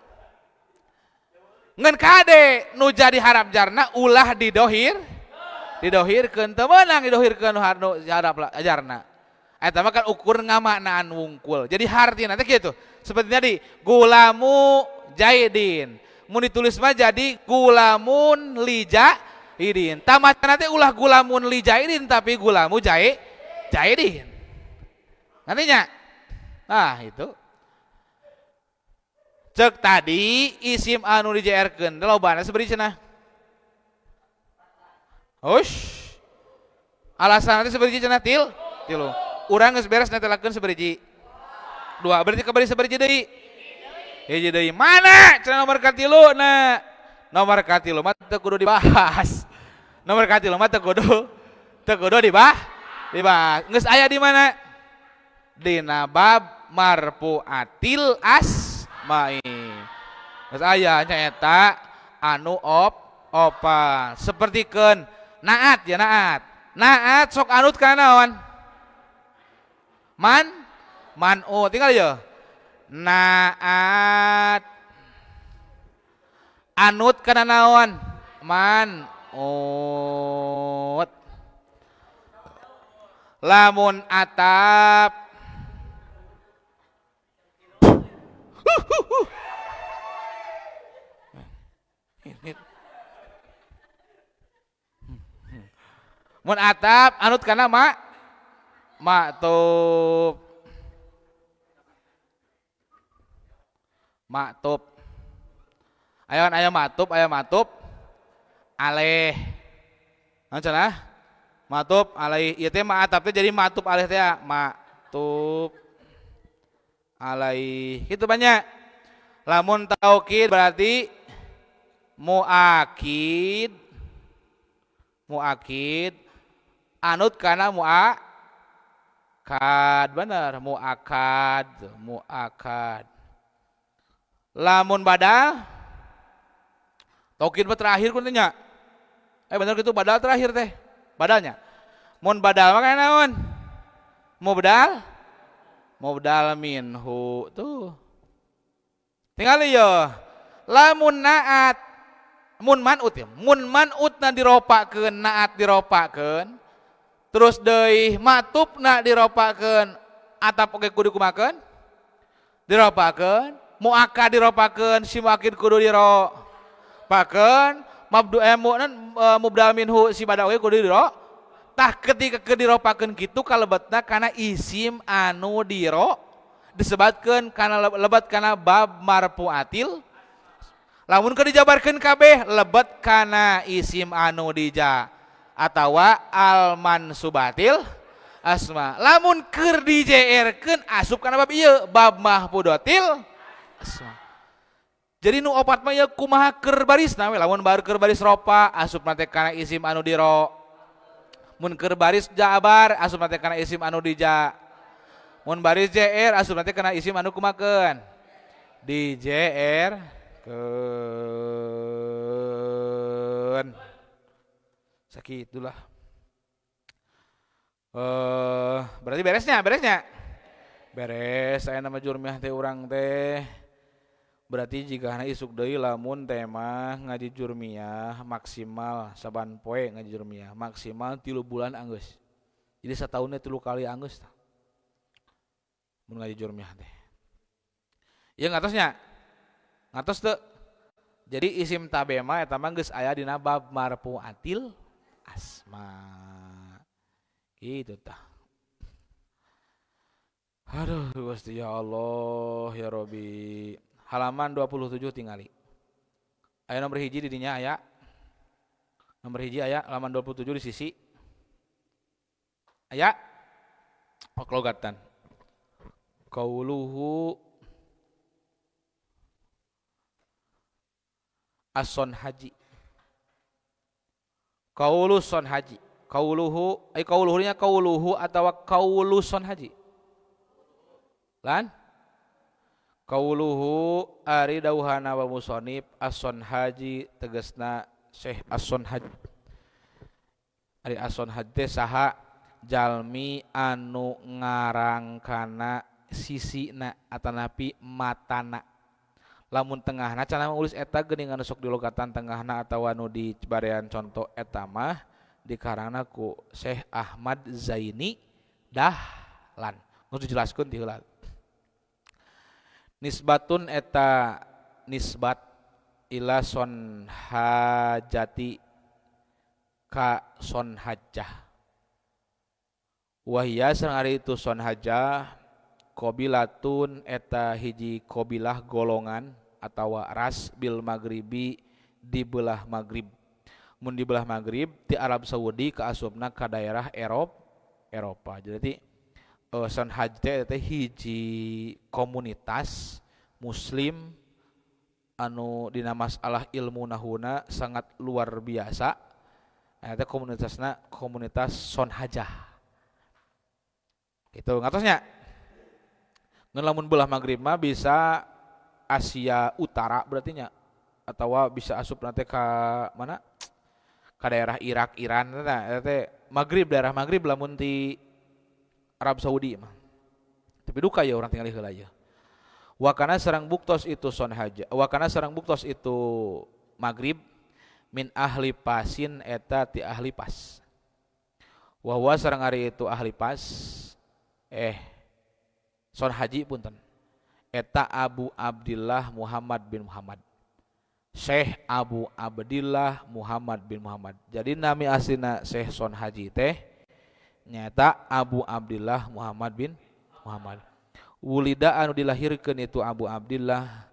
Ngan kade nu jadi harap jarna ulah didohirkeun teu meunang didohirkeun nu harap jarna. Eta mah kan ukur ngamaknaan wungkul. Jadi hartina teh kitu. Seperti tadi gulamu jaidin. Mun ditulis mah jadi gulamun lijaidin. Tamatna teh ulah gulamun lijaidin tapi gulamu jaidin. Nantinya. Nah, itu. Cek tadi isim anu dijeerkeun lobana sabari cenah? Hush. Alasan nanti sabari cenah tilu. Urang geus beres netelakeun sabari? Dua. Berarti kabari sabari deui? Hiji deui. Mana cenah nomor katilu na? Nomor katilu mah teu kudu dibahas. Nomor katilu mah teu kudu dibahas. Geus aya di mana? Dina bab marfu'atil asma'i. Geus aya nya eta anu opan. Sapertikeun naat ya naat. Naat sok anut kana naon? Man'u tinggal ya. Naat anut kana naon? Man'ut. Lamun atap mun atap anut kana maktub aya maktub aleh naon cenah maktub aleh ieu teh atap teh jadi maktub aleh teh maktub alai itu banyak. Lamun taukid berarti muakid anut kana muakad bener muakad. Lamun badal taukid terakhir kunnya bener gitu badal terakhir teh badalnya Mun badal mah kana naon? Mubdal? Mubdal minhu tuh. Tinggal ieu. Lamun naat mun manut ya. Mun manutna diropakeun, naat diropakeun. Terus deui matupna diropakeun, atap oge kudu kumakeun? Diropakeun. Muaka diropakeun, si muakid kudu diropakeun. Mubdal minhu si bada oge kudu diropakeun. Tah ketika diropakeun kitu kalebetna kana isim anu disebutkeun kana lebat kana bab marfuatil. Lamun keur dijabarkeun kabeh lebet kana isim anu dija atawa al mansubatil asma. Lamun keur dijeerkeun asup kana bab ieu bab mahfudatil asma. Jadi nu opat mah ya kumaha keur barisna we. Lamun baru keur baris ropa asup teh kana isim anu diro. Mun keur baris jabar asup teh kana isim anu dija. Mun baris JR asup teh kana isim anu kumakeun? Di JR keun. Sakitulah. Berarti beresnya. Beres aya nama jurmiah teh urang teh. Berarti jika anak isuk deui lamun tema ngaji jurmiyah maksimal saban poe ngaji jurmiyah maksimal 3 bulan anggeus. Jadi sataunnya 3 kali anggeus tah. Mun ngaji jurmiyah teh. Ieu ngatosnya. Ngatos teu. Jadi isim tabema eta mah geus aya dina bab marfuatil asma. Kitu tah. Aduh Gusti ya Allah ya Robbi. Halaman 27 tingali. Aya nomor hiji di dinya aya. Nomor hiji aya halaman 27 di sisi. Aya. Oklogatan. Qauluhu as-son haji. Qaulu son haji. Qauluhu qauluhunya qauluhu atawa qaulu son haji. Lan qauluhu ari dawuhana wa musannif as-son haji tegasna Syekh as-son haji. Ari as-son haji saha jalmi anu ngarangkana sisina atanapi matana. Lamun tengahna cenah ulis eta geuning anu sok dilogatan tengahna atawa anu dibarean contoh eta mah dikarangna ku Syekh Ahmad Zaini Dahlan. Nu dijelaskeun ti heula. Nisbatun eta nisbat ila son hajati ka son hajjah. Wahia sareng ari itu son hajjah qabilatun eta hiji qabilah golongan atawa ras bil maghribi di belah maghrib. Mun di belah maghrib ti Arab Saudi kaasupna ka daerah Eropa. Jadi son hajj teh hiji komunitas muslim anu dina masalah ilmu nahuna sangat luar biasa. Eta komunitasna komunitas son hajjah. Itu ngatosnya. Ngan lamun belah maghrib mah bisa Asia Utara berarti nya atawa bisa asup nanti ka mana? Ka daerah Irak, Iran eta teh maghrib daerah maghrib lamun ti Arab Saudi mah. Tapi duka ya orang tinggal heula ya. Wa kana sareng buktos itu son haja. Wa kana sareng buktos itu maghrib min ahli pasin eta ti ahli pas. Wa huwa sareng ari itu ahli pas son haji punten. Eta Abu Abdillah Muhammad bin Muhammad. Syekh Abu Abdillah Muhammad bin Muhammad. Jadi nami aslina Syekh son haji teh nyata Abu Abdillah Muhammad bin Muhammad. Wulida anu dilahirkeun itu Abu Abdillah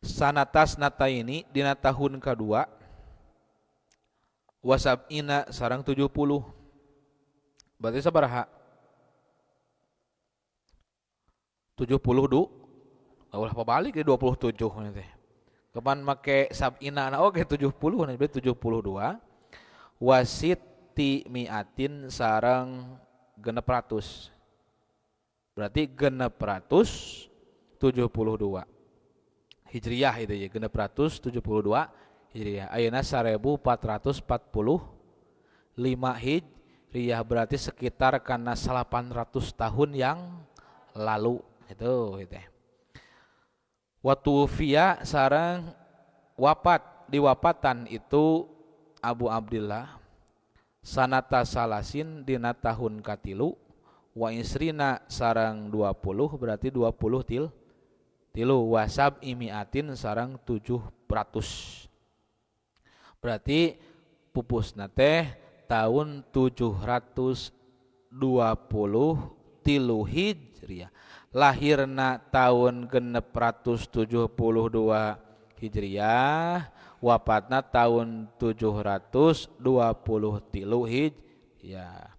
sanatas nata ini dina tahun kedua wasabina sarang 70. Berarti sabaraha? 70 ulah pabalik ke 27 teh. Kapan make sabina na oge 70 berarti 72. Wasiti miatin sareng 600. Berarti 672. Hijriyah itu ya 672 Hijriyah. Ayeuna 1445 Hijriyah berarti sekitar karena 800 tahun yang lalu itu gitu. Watufiya sareng wafat di wafatan itu Abu Abdillah sanata salasin dina tahun katilu wa isrina sarang 20 berarti 20 tilu wasab imiatin sarang 700 berarti pupusna teh tahun 720 tilu Hijriyah lahirna tahun 672 Hijriyah wafatna tahun 720 tilu Hijriyah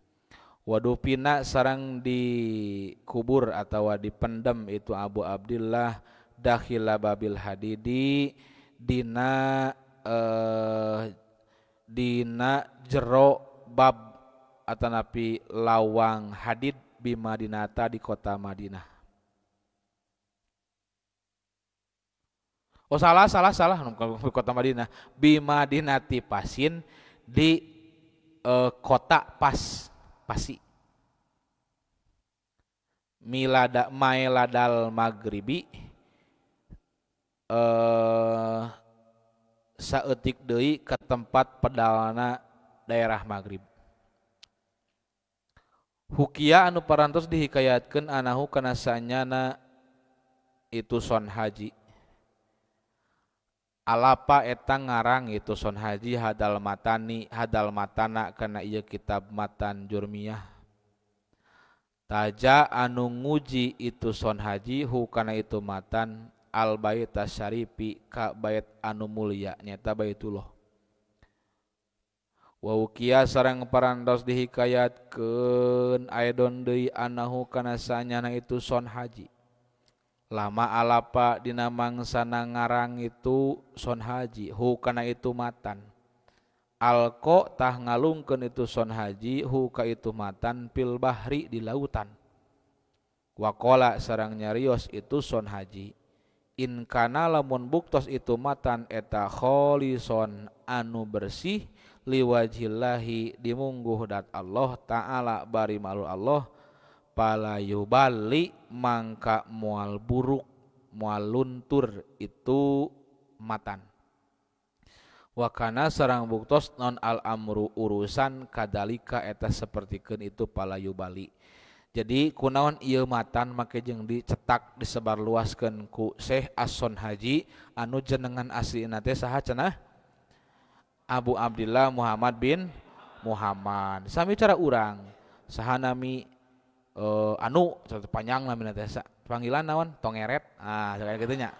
wadupina sarang dikubur atau dipendem itu Abu Abdillah dakhila babil hadidi dina jero bab atanapi lawang hadid bimadinata di kota Madinah. Oh salah di kota Madinah bimadinati pasin di kota Pasi mailadal maghribi saeutik deui ke tempat pedalana daerah Maghrib. Hukia anu parantos dihikayatkeun anahu kana sanyana itu son haji. Alapa eta ngarang itu son haji hadal matana kana ieu kitab matan jurmiyah. Taja anu nguji itu son haji hu kana itu matan al bait asyarifi ka bait anu mulia nyata Baitullah. Wa ukiya sareng parantos dihikayatkeun aidon deui anahu kana sanyana itu son haji. Lama alapa dina mangsana ngarang itu son haji hu kana itu matan alko tah ngalungkeun itu son haji hu ka itu matan pil bahri di lautan waqala sareng nyarios itu son haji in kana lamun buktos itu matan eta kholison anu bersih liwajillahi dimungguh dat Allah taala bari malu Allah pala yubali mangka mual buruk mual luntur itu matan wakana sarang buktos non al amru urusan kadalika eta sapertikeun itu pala yubali jadi kunaon ieu matan make jeung dicetak disebarluaskeun ku Syekh As-Son Haji anu jenengan aslina teh saha cenah Abu Abdillah Muhammad bin Muhammad sami cara urang saha nami anu panjang namina teh panggilan naon tongeret kayak kitu nya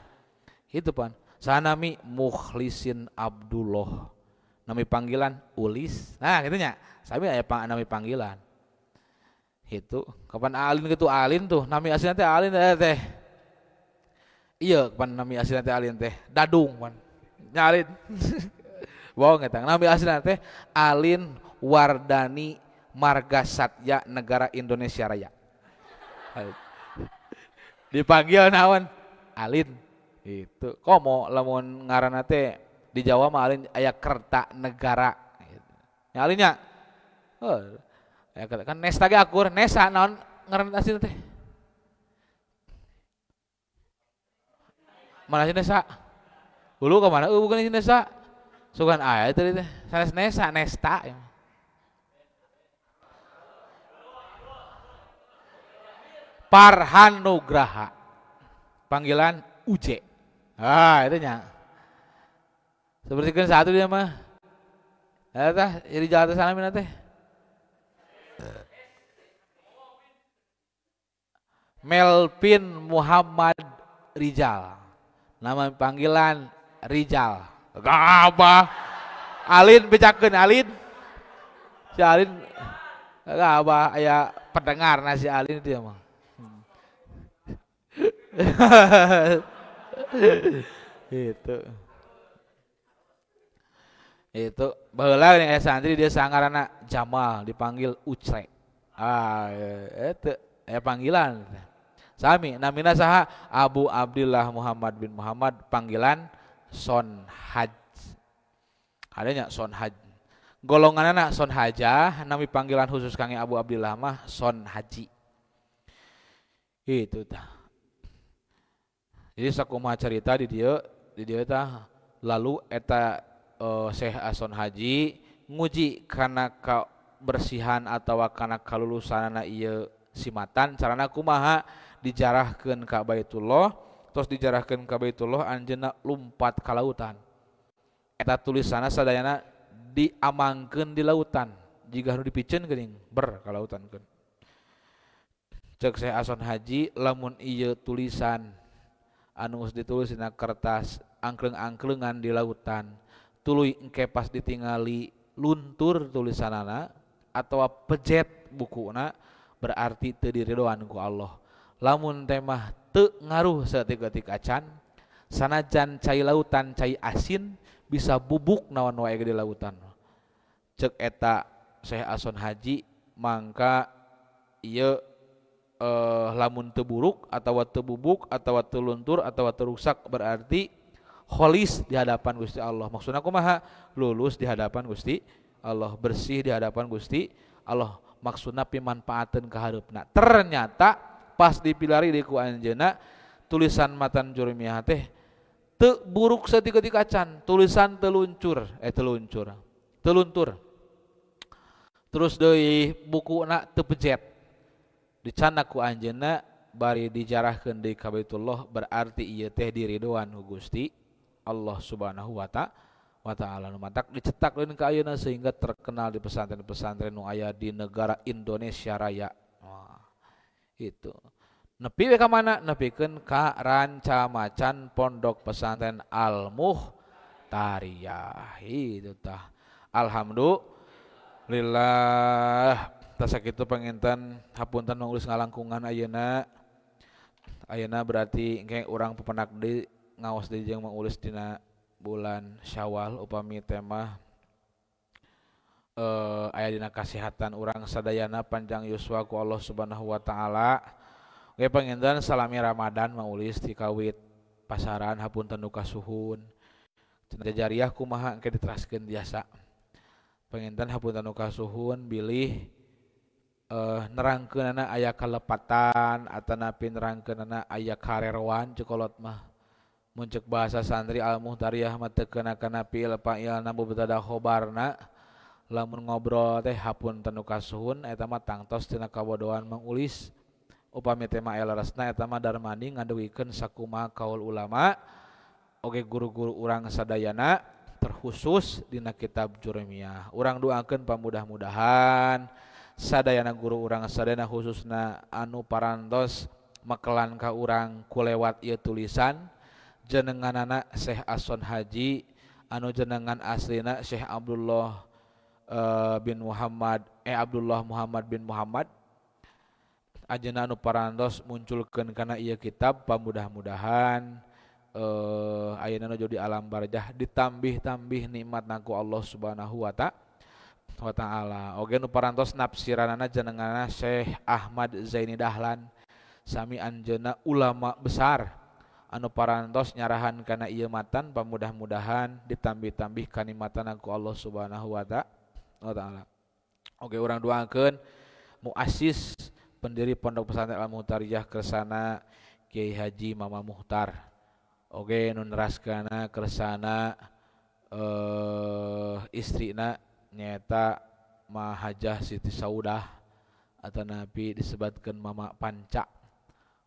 kitu pan sanami Mukhlisin Abdullah nami panggilan Ulis kitu nya sami aya nami panggilan itu kapan alin kitu alin tuh nami aslina teh alin teh iya kapan nami aslina teh alin teh Dadung pan nya alin bohong eta nami aslina teh Alin Wardani Marga Satya Negara Indonesia Raya. Dipanggil naon? Alin. Itu. Komo lamun ngaranna teh di Jawa mah Alin aya Kerta Negara. Ya Alin nya. Kan Nesta ge akur, Nesa naon ngaranna asli teh? Mana si Nesa? Hulu ka mana? Bukan si Nesa. Sugan aya teh teh. Sanes Nesa, Nesta. Farhan Nugraha panggilan Uje itu nya seperti kan satu dia mah eta di jalan sana mina teh Melvin Muhammad Rizal nama panggilan Rizal apa Alin bejakeun Alin si Alin apa aya pendengar si Alin dia mah itu baheula nih santri dia sangarana Jamal dipanggil Ucre itu panggilan Sami namina saha Abu Abdillah Muhammad bin Muhammad panggilan Son Haj. Adanya Son Haj. Golonganana Son Haja, nami panggilan khusus kangge Abu Abdillah mah Son Haji. Itu tah. Jadi sakumaha cerita di dieu tah lalu eta Syekh Son Haji nguji kana kebersihan atawa kana kalulusanana ieu simatan carana kumaha dijarahkeun ka Baitullah terus dijarahkeun ka Baitullah anjeunna lumpat ka lautan. Eta tulisanna sadayana diamangkeun di lautan jika nu dipikeun geuning ber ka lautan keun. Cek Syekh Son Haji lamun ieu tulisan anu geus ditulis dina kertas angkleng-angklengan di lautan tuluy engke pas ditingali luntur tulisanana atawa pejet bukuna berarti teu diridoan ku Allah. Lamun teh mah teu ngaruh saeutik-eutik acan sanajan cai lautan cai asin bisa bubuk naon wae di lautan. Cek eta Syekh Son Haji mangka ieu lamun teu buruk atawa teu bubuk atawa teu luntur atawa teu rusak berarti kholis di hadapan Gusti Allah. Maksudna kumaha? Lulus di hadapan Gusti Allah, bersih di hadapan Gusti Allah. Maksudna pimanpaateun ka hareupna. Ternyata pas dipilari di ku anjeunna tulisan matan jurumiyah teh teu buruk saeutik-eutik acan, tulisan teu luntur. Terus deui bukuna teu pejet. Dicana ku anjeunna bari dijarahkeun deui ka Baitullah berarti ieu teh diridoan ku Gusti Allah Subhanahu wa taala. Nu matak dicetak deui ka ayeuna sehingga terkenal di pesantren-pesantren nu aya di negara Indonesia Raya. Itu. Nepi we ka mana? Nepikeun ka Ranca Macan Pondok Pesantren Al Muhtariyah. Itu tah. Alhamdulillah. Tas sakitu panginten hapunten nulis ngalangkungan ayeuna. Ayeuna berarti engke urang pepenak deui ngaos deui jeung mengulis dina bulan Syawal upami tema aya dina kasihatan urang sadayana panjang yuswa ku Allah Subhanahu wa taala. Ge panginten salami Ramadan maulis ti kawit pasaran hapunten nu kasuhun. Cenah jariah kumaha engke diteraskeun biasa. Panginten hapunten nu kasuhun bilih nerangkeunana aya kalepatan atanapi nerangkeunana aya karerowan cekolot mah mun ceuk bahasa santri Al Muhtariyah mah teu keuna-keuna fiil fa'ilna mubtada khobarna lamun ngobrol teh hapunten nu kasuhun eta mah tangtos tina kabodohan mengulis upami tema elaresna eta mah darmani ngaduwikeun sakumaha kaul ulama oge guru-guru urang sadayana terkhusus dina kitab Jurumiyah. Urang doakeun pamudah-mudahan sadayana guru urang sadayana khususna anu parantos makelan ka urang kulewat ieu tulisan jenenganana Syekh Son Haji anu jenengan aslina Syekh Abdullah Muhammad bin Muhammad ajeuna anu parantos munculkeun kana ieu kitab pamudah-mudahan ayeuna nuju di alam barzah ditambih-tambih nikmatna ku Allah Subhanahu wa taala. Oge nu parantos nafsiranana jenenganna Syekh Ahmad Zaini Dahlan sami anjeunna ulama besar anu parantos nyarahan kana ieu matan pamudah-mudahan ditambih-tambih kanikmatan ku Allah Subhanahu wa taala. Oge urang doakeun muassis pendiri Pondok Pesantren Al Muhtariyah kersana Kiai Haji Mama Muhtar. Oge nu neraskeunana kersana istrina nyata Mahajah Siti Saudah atau Nabi disebutkan Mama Panca.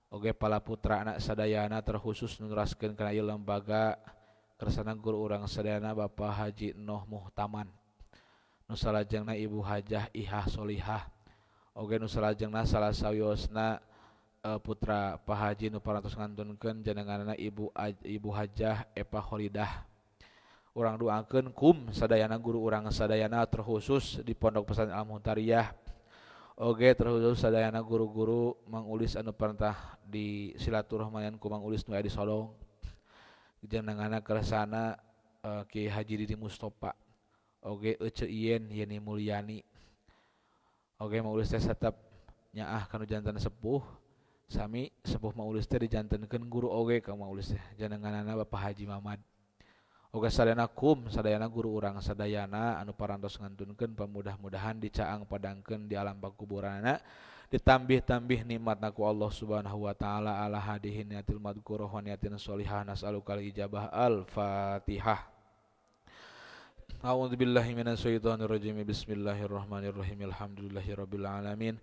Oge pala putra anak sadayana terkhusus nuraskeun kana ieu lembaga kersana guru urang sadayana Bapak Haji Noh Muhtaman. Nu salajengna Ibu Hajah Ihah Solihah. Oge nu salajengna salah sawiosna putra Pak Haji nu parantos ngantunkeun jenenganna Ibu Hajah Epa Kholidah. Urang doakeun kum sadayana guru urang sadayana terkhusus di Pondok Pesantren Al Muhtariyah. Oge terkhusus sadayana guru-guru mangulis anu perintah di silaturahman ku mangulis nu aya di Sodong. Jenenganna kersana Kiai Haji Didi Mustofa. Oge Ece Ien Yeni Mulyani. Oge mangulis teh tetep nyaah kanu janten sepuh sami sepuh maulis teh dijantenkeun guru oge ka maulis teh jenenganana Bapak Haji Mamad oge sadayana sadayana guru urang sadayana anu parantos ngantunkeun pamudah-mudahan dicaang padangkeun di alam pakuburanna ditambih-tambih nikmatna ku Allah Subhanahu wa taala ala hadihin niatil madhkurah wa niatin sholihah nas'alukal ijabah al-Fatihah. A'udzubillahi minasyaitonir rajim. Bismillahirrahmanirrahim. Alhamdulillahirabbil alamin.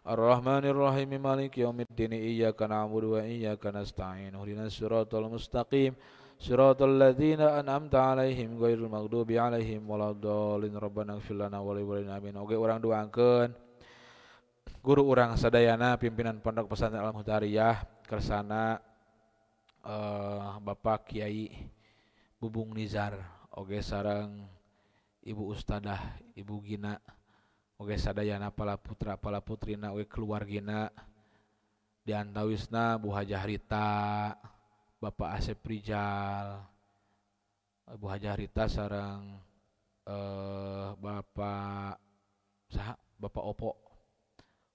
Ar-Rahmanir-Rahim Maliki yaumiddin. Iyyaka na'budu wa iyyaka nasta'in. Ihdinas siratal mustaqim. Siratal ladzina an'amta 'alaihim ghairil maghdubi 'alaihim waladdallin. Rabbana ighfir lana wa li walidayna amin. Oge urang doakeun guru urang sadayana pimpinan Pondok Pesantren Al-Muhtariyah kersana Bapak Kiai Bubung Nizar oge sareng Ibu Ustadah Ibu Gina oge sadayana pala putra pala putrina oge keluargina diantawisna Bu Hajah Rita Bapak Asep Rijal Bu Hajah Rita sareng Bapak Opo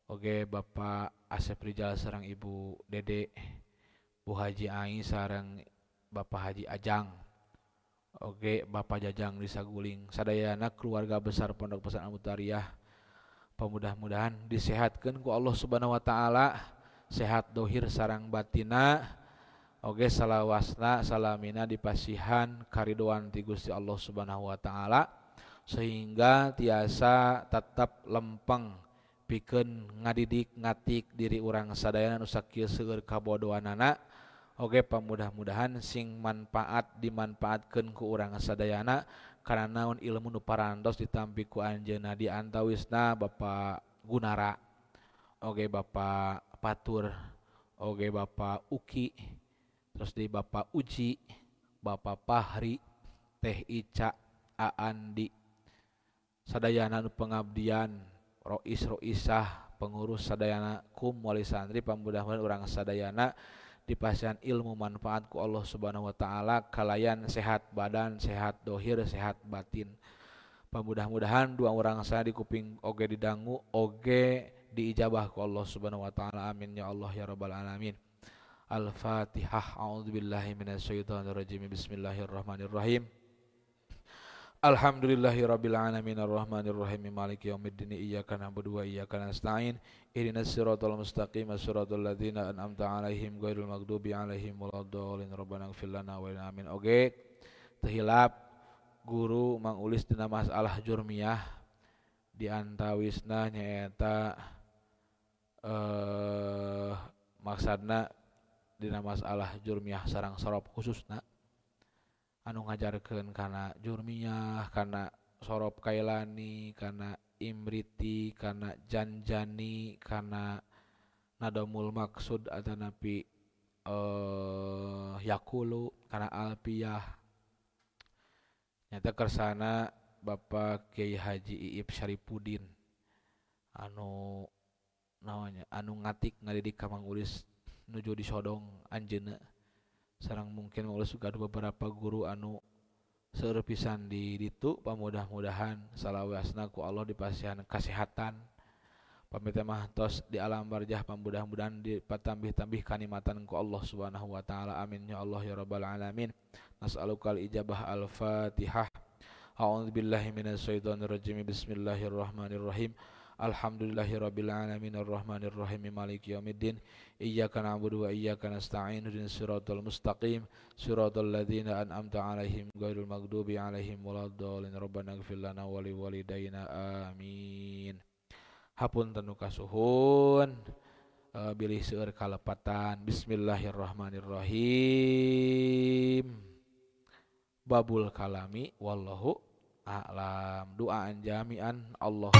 oge Bapak Asep Rijal sareng Ibu Dede Bu Haji Ai sareng Bapak Haji Ajang oge Bapak Jajang di Saguling sadayana keluarga besar Pondok Pesantren Al-Muhtariyah pamudah-mudahan disehatkeun ku Allah Subhanahu wa taala sehat dohir sareng batina oge salawasna salamina dipasihan karidoan ti Gusti Allah Subhanahu wa taala sehingga tiasa tetap lempeng pikeun ngadidik ngatik diri urang sadayana nu sakieu seueur kabodohanana oge pamudah-mudahan sing manfaat dimanfaatkeun ku urang sadayana kana naon ilmu nu parantos ditampi ku anjeunna diantawisna Bapak Gunara oge Bapak Patur oge Bapak Uki terus di Bapak Uji Bapak Fahri Teh Ica Aandi sadayana nu pengabdian Roisah pengurus sadayana wali santri pamudah-mudahan urang sadayana dipasihan ilmu manfaat ku Allah Subhanahu wa taala kalayan sehat badan sehat dohir sehat batin pamudah-mudahan dua urang saya di kuping oge didangu oge diijabah ku Allah Subhanahu wa taala amin ya Allah ya rabbal alamin. Al-Fatihah. A'udzubillahi minasyaitonir rajim. Bismillahirrahmanirrahim. Alhamdulillahirabbil alamin arrahmanir rahim maliki yaumiddin iyyaka na'budu wa iyyaka nasta'in ihdinas siratal mustaqim siratal ladzina an'amta 'alaihim ghairil maghdubi alaihim waladdallin rabbana ighfir lana wa lana amin oge teu hilap guru mangulis dina masalah jurmiyah diantawisna nyaeta maksadna dina masalah jurmiyah sareng sorop khususna anu ngajarkeun kana jurmiyah kana sorop kailani kana imriti kana janjani kana nadomul maksud atanapi yakulu kana alpiyah nyata kersana Bapak Kiai Haji Iip Syarifuddin anu namanya anu ngatik ngadidik ka mangulis nuju disodong anjeunna sareng mungkin maulus juga ada beberapa guru anu seueur pisan di ditu pamudah-mudahan salawasna ku Allah dipasihan kesehatan pamit mah tos di alam barjah pamudah-mudahan dipatambih-tambih kanikmatan ku Allah Subhanahu wa taala amin ya Allah ya rabbal alamin. Nas'alukal ijabah al-Fatihah. A'udzubillahi minasyaitonir rajim. Bismillahirrahmanirrahim. Alhamdulillahirabbil alamin arrahmanir rahim maliki yaumiddin iyyaka na'budu wa iyyaka nasta'in ihdinas siratal mustaqim siratal ladzina an'amta 'alaihim ghairil maghdubi 'alaihim waladdallin rabbana ighfir lana wa li walidayna amin. Hapunten nu kasuhun bilih seueur kalepatan bismillahirrahmanirrahim babul kalami wallahu a'lam. Doaan jami'an Allah